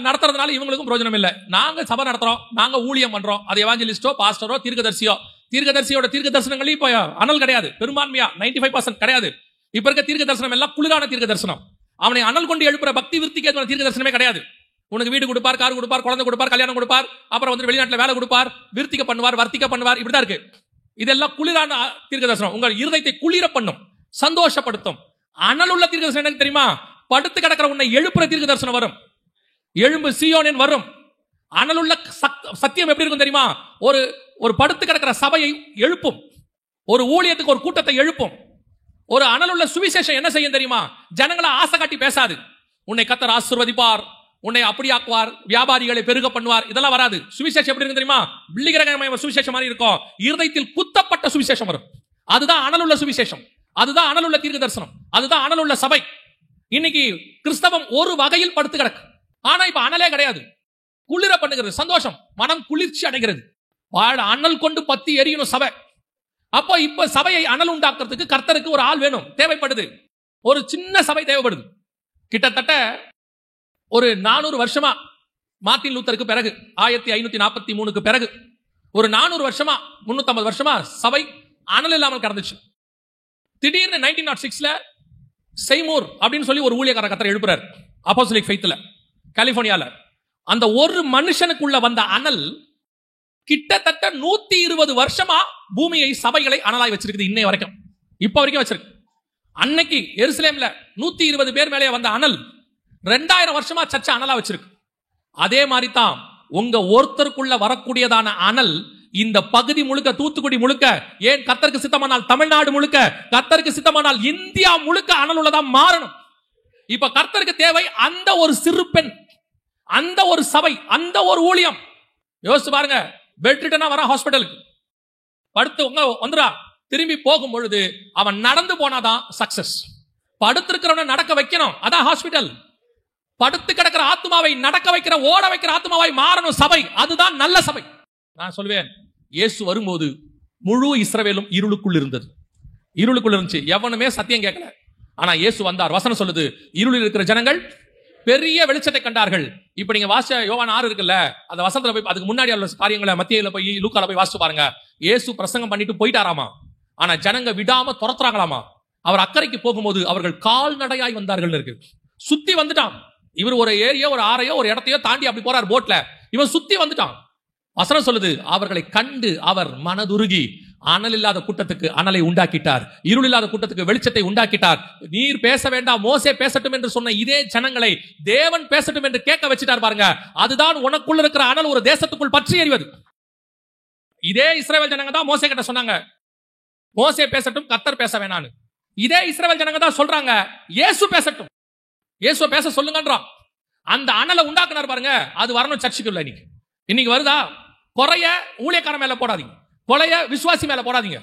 Speaker 1: நடத்துறதுனால இவங்களுக்கும் பிரயோஜனம் இல்ல. நாங்க சபை நடத்துறோம், நாங்க ஊழியம் பண்றோம், அது எவாஞ்சலிஸ்டோ பாஸ்டரோ தீர்க்கதரிசியோ, தீர்க்கதரிசியோட தீர்க்க தரிசனங்களே இப்போ அனல் கிடையாது. பெரும்பான்மையா 95% கிடையாது. இப்ப இருக்க தீர்க்க தரிசனம் எல்லாம் குளிரான தீர்க்க தரிசனம். அவனை அனல் கொண்டு எழுப்புற பக்தி விருத்திக்கு ஏற்ற தீர்க்க தரிசனமே கிடையாது. உனக்கு வீடு கொடுப்பார், கார் கொடுப்பார், குழந்தை கொடுப்பார், கல்யாணம் கொடுப்பார், அப்புறம் வந்து வெளிநாட்டுல வேலை கொடுப்பார், விருத்திக்க பண்ணுவார், வர்த்திக்க பண்ணுவார், இப்படிதான் இருக்கு. இதெல்லாம் குளிரான தீர்க்க தரிசனம். உங்கள் இருதயத்தை குளிர பண்ணும், சந்தோஷப்படுத்தும். அனல் உள்ள தீர்க்க தரிசனம் எனக்கு தெரியுமா? படுத்து கிடக்கிற உன்னை எழுப்புற தீர்க்க தரிசனம் வரும். எழும்பு சீயோனின் வரும். அனலுள்ள சத்தியம் எப்படி இருக்கும் தெரியுமா? ஒரு படுத்து கிடக்கிற சபையை எழுப்பும், ஒரு ஊழியத்துக்கு ஒரு கூட்டத்தை எழுப்பும். ஒரு அனலுள்ள சுவிசேஷம் என்ன செய்யும் தெரியுமா? ஜனங்களை ஆசை காட்டி பேசாது. உன்னை கர்த்தர் ஆசீர்வதிப்பார், உன்னை அப்படி ஆக்குவார், வியாபாரிகளை பெருக பண்ணுவார், இதெல்லாம் வராது. சுவிசேஷம் எப்படி இருக்கு தெரியுமா? பிள்ளிகிரகமய சுவிசேஷம் மாதிரி இருக்கும். இருதயத்தில் குத்தப்பட்ட சுவிசேஷம் வரும். அதுதான் அனலுள்ள சுவிசேஷம், அதுதான் அனலுள்ள தீர்க்க தரிசனம், அதுதான் அனலுள்ள சபை. இன்னைக்கு கிறிஸ்தவம் ஒரு வகையில் படுத்து கிடக்கு. ஆனா இப்ப அனலே கிடையாது. குளிர பண்ணுகிறது, சந்தோஷம், மனம் குளிர்ச்சி அடைகிறது. அனல் கொண்டு பத்தி எரியணும் சபை. அப்போ இப்ப சபையை அனல் உண்டாக்குறதுக்கு கர்த்தருக்கு ஒரு ஆள் வேணும், தேவைப்படுது. ஒரு சின்ன சபை தேவைப்படுது. கிட்டத்தட்ட ஒரு 400 வருஷமா, மார்ட்டின் லூத்தருக்கு பிறகு 1543க்கு பிறகு ஒரு 400 வருஷமா 350 வருஷமா சபை அனல் இல்லாமல் கடந்துச்சு. திடீர்னு 1906ல செய்மூர் அப்படின்னு சொல்லி ஒரு ஊழியக்கார கர்த்தர் எழுப்புறார், அப்போஸ்தலிக் ஃபெய்த்ல, கலிபோர்னியால. அந்த ஒரு மனுஷனுக்குள்ள வந்த அனல் கிட்டத்தட்ட 120 வருஷமா பூமியை, சபைகளை அனலாய் வச்சிருக்குது. இன்னைய வரைக்கும், இப்ப வரைக்கும் வச்சிருக்கு. அன்னைக்கு எருசலேம்ல 120 பேர் மேலே வந்த அனல் 2000 வருஷமா சர்ச்சை அனலா வச்சிருக்கு. அதே மாதிரி தான் உங்க ஒருத்தருக்குள்ள வரக்கூடியதான அனல் இந்த பகுதி முழுக்க, தூத்துக்குடி முழுக்க, ஏன் கர்த்தருக்கு சித்தமானால் தமிழ்நாடு முழுக்க, கர்த்தருக்கு சித்தமானால் இந்தியா முழுக்க அனல் உள்ளதா மாறணும். இப்ப கர்த்தருக்கு தேவை அந்த ஒரு சிறு பெண், அந்த ஒரு சபை, அந்த ஒரு ஊழியம். யோசிச்சு பாருங்க, பெட் ரிட்டனா வர ஹாஸ்பிட்டலுக்கு படுத்து வந்துடா, திரும்பி போகும் பொழுது அவன் நடந்து போனாதான் சக்சஸ். படுத்திருக்கிறவனை நடக்க வைக்கணும், அதான் ஹாஸ்பிட்டல். படுத்து கிடக்கிற ஆத்மாவை நடக்க வைக்கிற, ஓட வைக்கிற ஆத்மாவை மாறணும் சபை, அதுதான் நல்ல சபை. நான் சொல்வேன், இயேசு வரும்போது முழு இஸ்ரவேலும் இருளுக்குள் இருந்தது. இருளுக்குள் இருந்துச்சு, எவனுமே சத்தியம் கேட்கல. ஆனா இயேசு வந்தார். வசனம் சொல்லுது, இருளில் இருக்கிற ஜனங்கள் பெரிய வெளிச்சத்தை கண்டார்கள். இப்ப நீங்க வாசிச்ச யோவான் 6 இருக்குல்ல, அந்த வசனத்துல போய் அதுக்கு முன்னாடி உள்ள காரியங்களை மத்தியில போய் லூக்கால போய் வாசிச்சு பாருங்க. இயேசு பிரசங்கம் பண்ணிட்டு போயிட்டாராமா, ஆனா ஜனங்க விடாம துரத்துறாங்களாமா. அவர் அக்கறைக்கு போகும்போது அவர்கள் கால்நடையாய் வந்தார்கள் இருக்கு. சுத்தி வந்துட்டான். இவர் ஒரு ஏரியோ, ஒரு ஆறையோ, ஒரு இடத்தையோ தாண்டி அப்படி போறார் போட்ல. இவன் சுத்தி வந்துட்டான். வசனம் சொல்லுது, அவர்களை கண்டு அவர் மனதுருகி அனல் இல்லாத கூட்டத்துக்கு அனலை உண்டாக்கிட்டார், இருள் இல்லாத கூட்டத்துக்கு வெளிச்சத்தை உண்டாக்கிட்டார். நீர் பேச வேண்டாம், மோசே பேசட்டும் என்று சொன்ன இதே ஜனங்களை தேவன் பேசட்டும் என்று கேட்க வச்சிட்டார் பாருங்க. அதுதான் உனக்குள்ள இருக்கிற அனல் ஒரு தேசத்துக்குள் பற்றி எறிவது. இதே இஸ்ரவேல் ஜனங்க தான் மோசே கிட்ட சொன்னாங்க, மோசே பேசட்டும், கர்த்தர் பேச வேணான்னு. இதே இஸ்ரவேல் ஜனங்க தான் சொல்றாங்க, இயேசு பேசட்டும், இயேசு பேச சொல்லுங்கன்றான். அந்த அனலை உண்டாக்குனார் பாருங்க, அது வரணும் சர்ச்சுக்குள்ள. இன்னைக்கு வருதா? குறைய ஊழியக்கார மேல போடாதீங்க, கொலைய விசுவாசி மேல போடாதீங்க,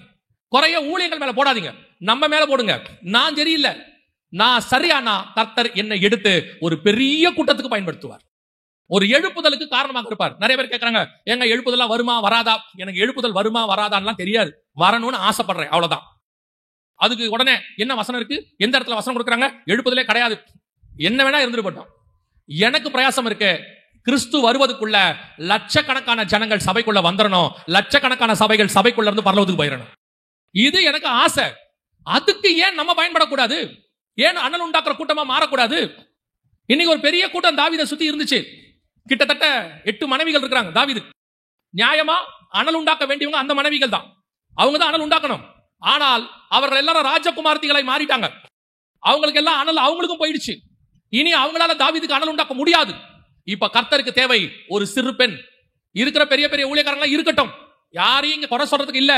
Speaker 1: குறைய ஊழியர்கள் மேல போடாதீங்க, நம்ம மேல போடுங்க. நான் சரியில்லை, நான் சரியானா கர்த்தர் என்னை எடுத்து ஒரு பெரிய கூட்டத்துக்கு பயன்படுத்துவார், ஒரு எழுப்புதலுக்கு காரணமாக இருப்பார். நிறைய பேர் கேட்கறாங்க, எங்க எழுப்புதெல்லாம் வருமா வராதா? எனக்கு எழுப்புதல் வருமா வராதான்லாம் தெரியாது, வரணும்னு ஆசைப்படுறேன், அவ்வளவுதான். அதுக்கு உடனே என்ன வசனம் இருக்கு, எந்த இடத்துல வசனம் கொடுக்குறாங்க? எழுப்புதலே கிடையாது. என்ன வேணா இருந்துட்டு போட்டோம். எனக்கு பிரயாசம் இருக்கு, கிறிஸ்து வருவதுக்குள்ள லட்சக்கணக்கான ஜனங்கள் சபைக்குள்ள வந்துடணும், லட்சக்கணக்கான சபைகள் சபைக்குள்ள இருந்து பரலோகத்துக்கு போயிடணும். இது எனக்கு ஆசை. அதுக்கு ஏன் நம்ம பயன்படக்கூடாது? ஏன் அனல் உண்டாக்குற கூட்டமா மாறக்கூடாது? இன்னைக்கு ஒரு பெரிய கூட்டம் தாவீதை சுத்தி இருந்துச்சு. கிட்டத்தட்ட 8 மனைவிகள் இருக்கிறாங்க தாவீது. நியாயமா அனல் உண்டாக்க வேண்டியவங்க அந்த மனைவிகள் தான். அவங்க தான் அனல் உண்டாக்கணும். ஆனால் அவர்கள் எல்லாரும் ராஜகுமார்த்திகளை மாறிட்டாங்க. அவங்களுக்கு எல்லாம் அனல் அவங்களுக்கும் போயிடுச்சு. இனி அவங்களால தாவீதுக்கு அனல் உண்டாக்க முடியாது. இப்ப கர்த்தருக்கு தேவை ஒரு சிறு பெண். இருக்கிற பெரிய பெரிய ஊழியக்காரங்களா இருக்கட்டும், யாரையும் இங்க குறை சொல்றதுக்கு இல்ல,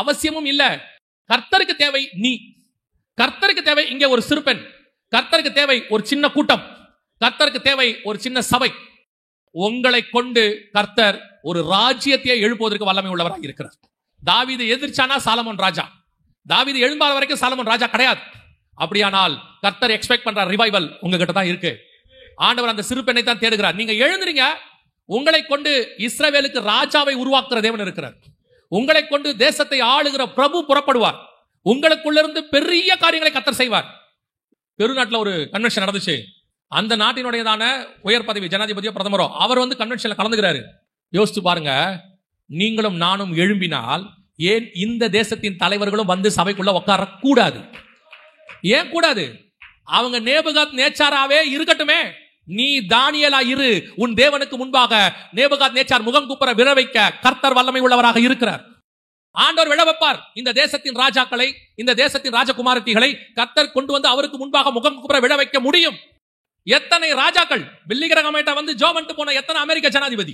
Speaker 1: அவசியமும் இல்ல. கர்த்தருக்கு தேவை நீ. கர்த்தருக்கு தேவை இங்க ஒரு சிறு பெண். கர்த்தருக்கு தேவை ஒரு சின்ன கூட்டம். கர்த்தருக்கு தேவை ஒரு சின்ன சபை. உங்களை கொண்டு கர்த்தர் ஒரு ராஜ்யத்தை எழுப்புவதற்கு வல்லமை உள்ளவராக இருக்கிறார். தாவீது எதிர்ச்சானா சாலமோன் ராஜா. தாவீது எழும்பாத வரைக்கும் சாலமோன் ராஜா கிடையாது. அப்படியானால் கர்த்தர் எக்ஸ்பெக்ட் பண்ற ரிவைவல் உங்ககிட்ட தான் இருக்கு. ஆண்டவர் அந்த சிறு பெண்ணை தான் தேடுகிறார். நீங்க எழுந்துறீங்க. உங்களை கொண்டு இஸ்ரவேலுக்கு ராஜாவை உருவாக்குற தேவன் இருக்கிறார். உங்களை கொண்டு தேசத்தை ஆளுகிற பிரபு புறப்படுவார். உங்களுக்குள்ளிருந்து பெரிய காரியங்களை கர்த்தர் செய்வார். பெருநாட்டில் ஒரு கன்வென்ஷன் நடந்துச்சு. அந்த நாட்டினுடையதான உயர் பதவி ஜனாதிபதியோ பிரதமரோ அவர் வந்து கன்வென்ஷன்ல கலந்துக்கிறாரு. யோசிச்சு பாருங்க, நீங்களும் நானும் எழும்பினால் ஏன் இந்த தேசத்தின் தலைவர்களும் வந்து சபைக்குள்ள உட்கார கூடாது? ஏன் கூடாது? அவங்க நேபுகாத் நேச்சாராவே இருக்கட்டுமே. நீ தானியேலா இரு. உன் தேவனுக்கு முன்பாக நேபுகாத் நேச்சார் முகம் குப்புற விழ வைக்க கர்த்தர் வல்லமை உள்ளவராக இருக்கிறார். ஆண்டவர் விழ வைப்பார். இந்த தேசத்தின் ராஜாக்களை, இந்த தேசத்தின் ராஜகுமாரத்திகளை கர்த்தர் கொண்டு வந்து அவருக்கு முன்பாக முகம் குப்புற விழ வைக்க முடியும். எத்தனை ராஜாக்கள் பில்லிகிரகமேட்டா வந்து ஜோமன்ட்டு போன எத்தனை அமெரிக்க ஜனாதிபதி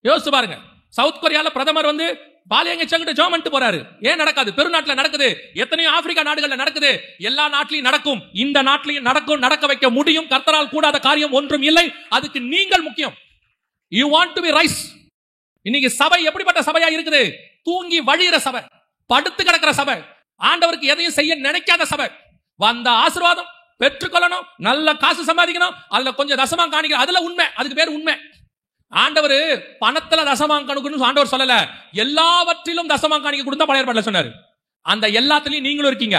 Speaker 1: யோசிச்சு பாருங்க. சவுத் கொரியால பிரதமர் வந்து பாலியங்க ஜோமன்ட்டு போறாரு. ஏன் நடக்காது? பெருநாட்டுல நடக்குது. எத்தனையோ ஆப்பிரிக்கா நாடுகள்ல நடக்குது. எல்லா நாட்டிலையும் நடக்கும். இந்த நாட்டிலையும் நடக்கும். நடக்க வைக்க முடியும். கர்த்தரால் கூடாத காரியம் ஒன்றும் இல்லை. அதுக்கு நீங்கள் முக்கியம். You want to be rise. இன்னைக்கு சபை எப்படிப்பட்ட சபையா இருக்குது? தூங்கி வழியிற சபை, படுத்து கிடக்கிற சபை, ஆண்டவருக்கு எதையும் செய்ய நினைக்காத சபை. வந்த ஆசீர்வாதம் பெற்றுக்கொள்ளணும், நல்ல காசு சம்பாதிக்கணும், அதுல கொஞ்சம் தசமாம் காணிக்கணும், அதுல உண்மை. அதுக்கு பேர் உண்மை. ஆண்டவர் பணத்துல தசமாம் கணக்குன்னு ஆண்டவர் சொல்லல, எல்லாவற்றிலும் தசமாம் காணிக்க கொடுத்தா பழைய ஏற்பாட்டுல சொன்னாரு. அந்த எல்லாத்துலயும் நீங்களும் இருக்கீங்க.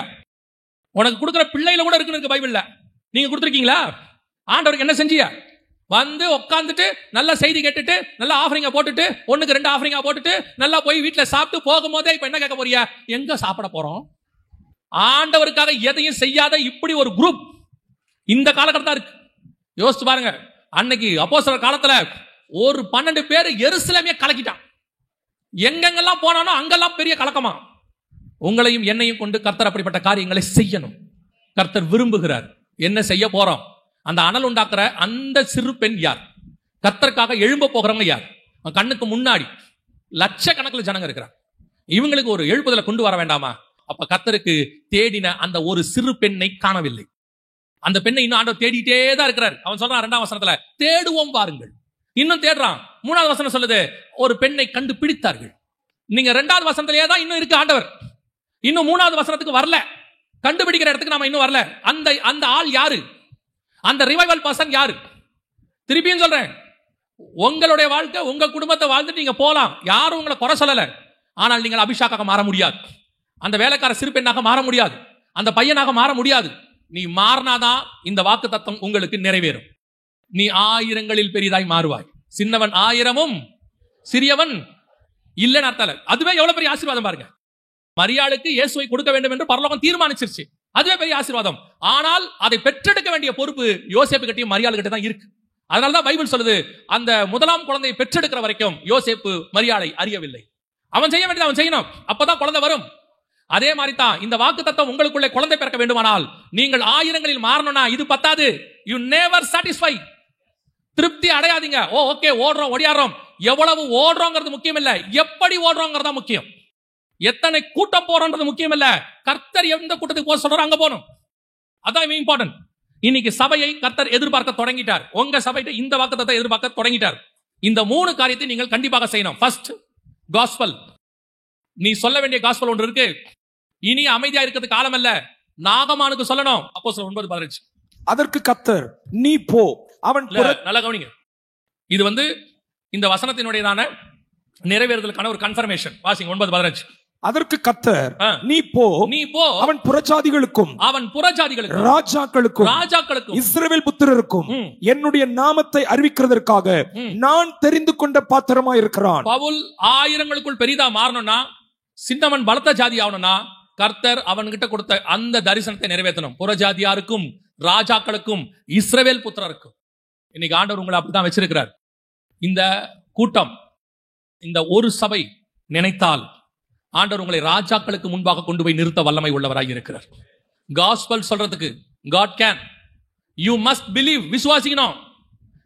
Speaker 1: உனக்கு கொடுக்குற பிள்ளையில கூட இருக்கு பைபிள்ல. நீங்க கொடுத்துருக்கீங்களா? ஆண்டவருக்கு என்ன செஞ்சியா? வந்து உட்காந்துட்டு நல்ல செய்தி கேட்டுட்டு நல்ல ஆஃபரிங்க போட்டுட்டு 1க்கு 2 ஆஃபரிங்கா போட்டுட்டு நல்லா போய் வீட்டுல சாப்பிட்டு போகும்போதே இப்ப என்ன கேட்க போறியா? எங்க சாப்பிட போறோம்? ஆண்டவருக்காக எதையும் செய்யாத இப்படி ஒரு குரூப் இந்த காலகட்டத்தில் இருக்கு. யோசிச்சு பாருங்க. அன்னைக்கு அப்போஸ்தலர் காலத்துல ஒரு 12 பேர் எருசலேமே கலக்கிட்டான். எங்கெங்கெல்லாம் போனானோ அங்கெல்லாம் பெரிய கலக்கமா. உங்களையும் என்னையும் கொண்டு கர்த்தர் அப்படிப்பட்ட காரியங்களை செய்யணும். கர்த்தர் விரும்புகிறார். என்ன செய்ய போறோம்? அந்த அனல் உண்டாக்குற அந்த சிறு பெண் யார்? கர்த்தருக்காக எழும்ப போகிறவங்க யார்? கண்ணுக்கு முன்னாடி லட்சக்கணக்கில் ஜனங்க இருக்கிறார். இவங்களுக்கு ஒரு எழுப்புதலை கொண்டு வர வேண்டாமா? அப்ப கர்த்தருக்கு தேடின அந்த ஒரு சிறு பெண்ணை காணவில்லை. அந்த பெண்ணை இன்னும் ஆண்டவர் தேடிட்டே தான் இருக்கிறார். அவன் சொல்றான் 2ஆம் வசனத்துல, தேடுவோம் பாருங்கள். இன்னும் தேடுறான். 3வது வசனம் சொல்லுது, ஒரு பெண்ணை கண்டு பிடித்தார்கள். நீங்க 2வது வசனத்திலேயே தான் இன்னும் இருக்கு ஆண்டவர். இன்னும் 3வது வசனத்துக்கு வரல. கண்டுபிடிக்கிற இடத்துக்கு நாம இன்னும் வரல. அந்த ஆள் யாரு? அந்த ரிவைவல் பர்சன் யாரு? திருப்பியும் சொல்றேன், உங்களுடைய வாழ்க்கை உங்க குடும்பத்தை வாழ்ந்துட்டு நீங்க போலாம். யாரும் உங்களை குறை சொல்லல. ஆனால் நீங்கள் அபிஷாக்காக மாற முடியாது. அந்த வேலைக்கார சிறு பெண்ணாக மாற முடியாது. அந்த பையனாக மாற முடியாது. நீ மாறினாதான் இந்த வாக்கு தத்துவம் உங்களுக்கு நிறைவேறும். நீ 1000ங்களில் பெரிதாய் மாறுவாய். சின்னவன் 1000ம் சிறியவன் இல்லைன்னு அர்த்தம். அதுவே எவ்வளவு பெரிய ஆசீர்வாதம் பாருங்க. மரியாளுக்கு இயேசுவை கொடுக்க வேண்டும் என்று பரலோகம் தீர்மானிச்சிருச்சு. அதுவே பெரிய ஆசீர்வாதம். ஆனால் அதை பெற்றெடுக்க வேண்டிய பொறுப்பு யோசேப்பு கிட்டையும் மரியாள் கிட்ட தான் இருக்கு. அதனாலதான் பைபிள் சொல்லுது, அந்த முதலாம் குழந்தையை பெற்றெடுக்கிற வரைக்கும் யோசேப்பு மரியாளை அறியவில்லை. அவன் செய்ய வேண்டியது அவன் செய்யணும். அப்பதான் குழந்தை வரும். அதே மாதிரி தான் இந்த வாக்கு தத்துவம் உங்களுக்குள்ளே குழந்தை பிறக்க வேண்டுமானால் நீங்கள் 1000ங்களில் மாறணும்னா இது பத்தாது. You never satisfy. திருப்தி அடையாதீங்க. ஓகே ஓடுறோம் ஓடியாடுறோம். எவ்வளவு ஓடுறோங்கிறது முக்கியம் இல்ல, எப்படி ஓடுறோங்கிறதா முக்கியம். எத்தனை கூட்டம் போறோன்றது முக்கியம் இல்ல, கர்த்தர் எந்த கூட்டத்துக்கு போக சொல்றாரு அங்க போகணும். அதான் இம்பார்ட்டன்ட். இன்னைக்கு சபையை கர்த்தர் எதிர்பார்க்க தொடங்கிட்டார். உங்க சபையை இந்த வாக்குத்தத்தத்தை எதிர்பார்க்க தொடங்கிட்டார். இந்த 3 காரியத்தை நீங்கள் கண்டிப்பாக செய்யணும். First, gospel. நீ சொல்ல வேண்டிய காஸ்பல் ஒன்று இருக்கு. இனி அமைதியா இருக்கிறது காலம் அல்ல. நாகமானுக்கு சொல்லணும். அப்போஸ்தலர் 9:15.
Speaker 2: அதற்கு கர்த்தர், நீ போ. அவன்
Speaker 1: நல்ல கவனிங்க. இது வந்து இந்த வசனத்தினுடையதான நிறைவேறுதலுக்கான ஒரு கன்ஃபர்மேஷன். வாசிங்க 9:15.
Speaker 2: அதற்கு கர்த்தர், நீ போ. அவன் புறஜாதிகளுக்கும் ராஜாக்களுக்கும் இஸ்ரவேல் புத்திரருக்கும் என்னுடைய நாமத்தை அறிவிக்கிறதற்காக நான் தெரிந்து கொண்ட பாத்திரமாய் இருக்கிறான்.
Speaker 1: பவுல் 1000ங்களுக்குள் பெரிதா மாறணும்னா, சின்னவன் பலத்த ஜாதி ஆகணும்னா, கர்த்தர் அவன்கிட்ட கொடுத்த அந்த தரிசனத்தை நிறைவேற்றணும். புறஜாதியாருக்கும் ராஜாக்களுக்கும் இஸ்ரவேல் புத்திரருக்கும். இன்னைக்கு ஆண்டவர் உங்களை அப்படித்தான் வச்சிருக்கிறார். இந்த கூட்டம், இந்த ஒரு சபை நினைத்தால் ஆண்டவர் உங்களை ராஜாக்களுக்கு முன்பாக கொண்டு போய் நிறுத்த வல்லமை உள்ளவராய் இருக்கிறார். காஸ்பல் சொல்றதுக்கு God can. You must believe. விசுவாசிக்கணும்.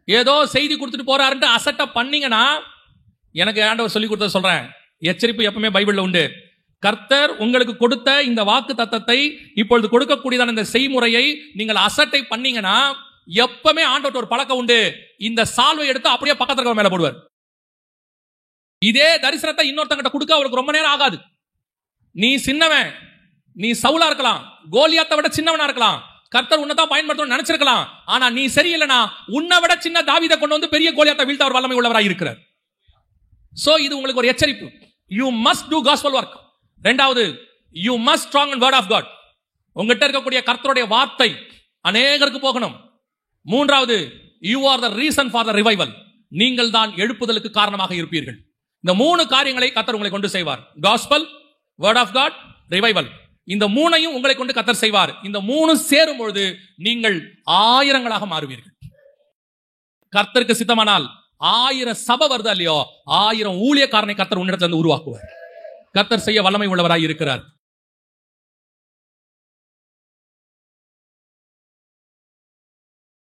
Speaker 1: ஏதோ செய்தி கொடுத்துட்டு போறாருன்னு அசட்ட பண்ணீங்கன்னா, எனக்கு ஆண்டவர் சொல்லி கொடுத்த சொல்றேன், எச்சரிப்பு எப்பவுமே பைபிள்ல உண்டு. கர்த்தர் உங்களுக்கு கொடுத்த இந்த வாக்கு தத்தத்தை, இப்பொழுது கொடுக்கக்கூடியதான இந்த செய்முறையை நீங்கள் அசட்டை பண்ணீங்கன்னா, எப்பவுமே ஆண்டவர் ஒரு பழக்கம் உண்டு, இந்த சால்வை எடுத்து அப்படியே பக்கத்துல மேல போடுவார். இதே தரிசனத்தை இன்னொருத்தங்கிட்ட கொடுக்க அவருக்கு ரொம்ப நேரம் ஆகாது. நீ சின்னவன், நீ சவுலா இருக்கலாம், கோலியாத்தை விட சின்னவனா இருக்கலாம், கர்த்தர் உன்னதான் பயன்படுத்தணும்னு நினைச்சிருக்கலாம். ஆனா நீ சரியில்லைனா உன்னை விட சின்ன தாவீதை கொண்டு வந்து பெரிய கோலியாத்தை வீழ்த்த அவர் வல்லமை உள்ளவராய் இருக்கிறார். சோ இது உங்களுக்கு ஒரு எச்சரிப்பு. You must do gospel work. இரண்டாவது, you must strong in word of God. உங்ககிட்ட இருக்கக்கூடிய கர்த்தருடைய வார்த்தை அநேகருக்கு போகணும். மூன்றாவது, you are the reason for the revival. நீங்கள் தான் எழுப்புதலுக்கு காரணமாக இருப்பீர்கள். இந்த மூணு காரியங்களை கர்த்தர் உங்களை கொண்டு செய்வார். gospel, word of God, revival. இந்த மூணையும் உங்களை கொண்டு கர்த்தர் செய்வார். இந்த மூணு சேரும் பொழுது நீங்கள் ஆயிரங்களாக மாறுவீர்கள். கர்த்தருக்கு சித்தமானால் 1000 சபை வருதா இல்லையோ, 1000 ஊழியக்காரனை கர்த்தர் உன்னிடத்துல இருந்து உருவாக்குவார். கர்த்தர் செய்ய வல்லமை உள்ளவராய் இருக்கிறார்.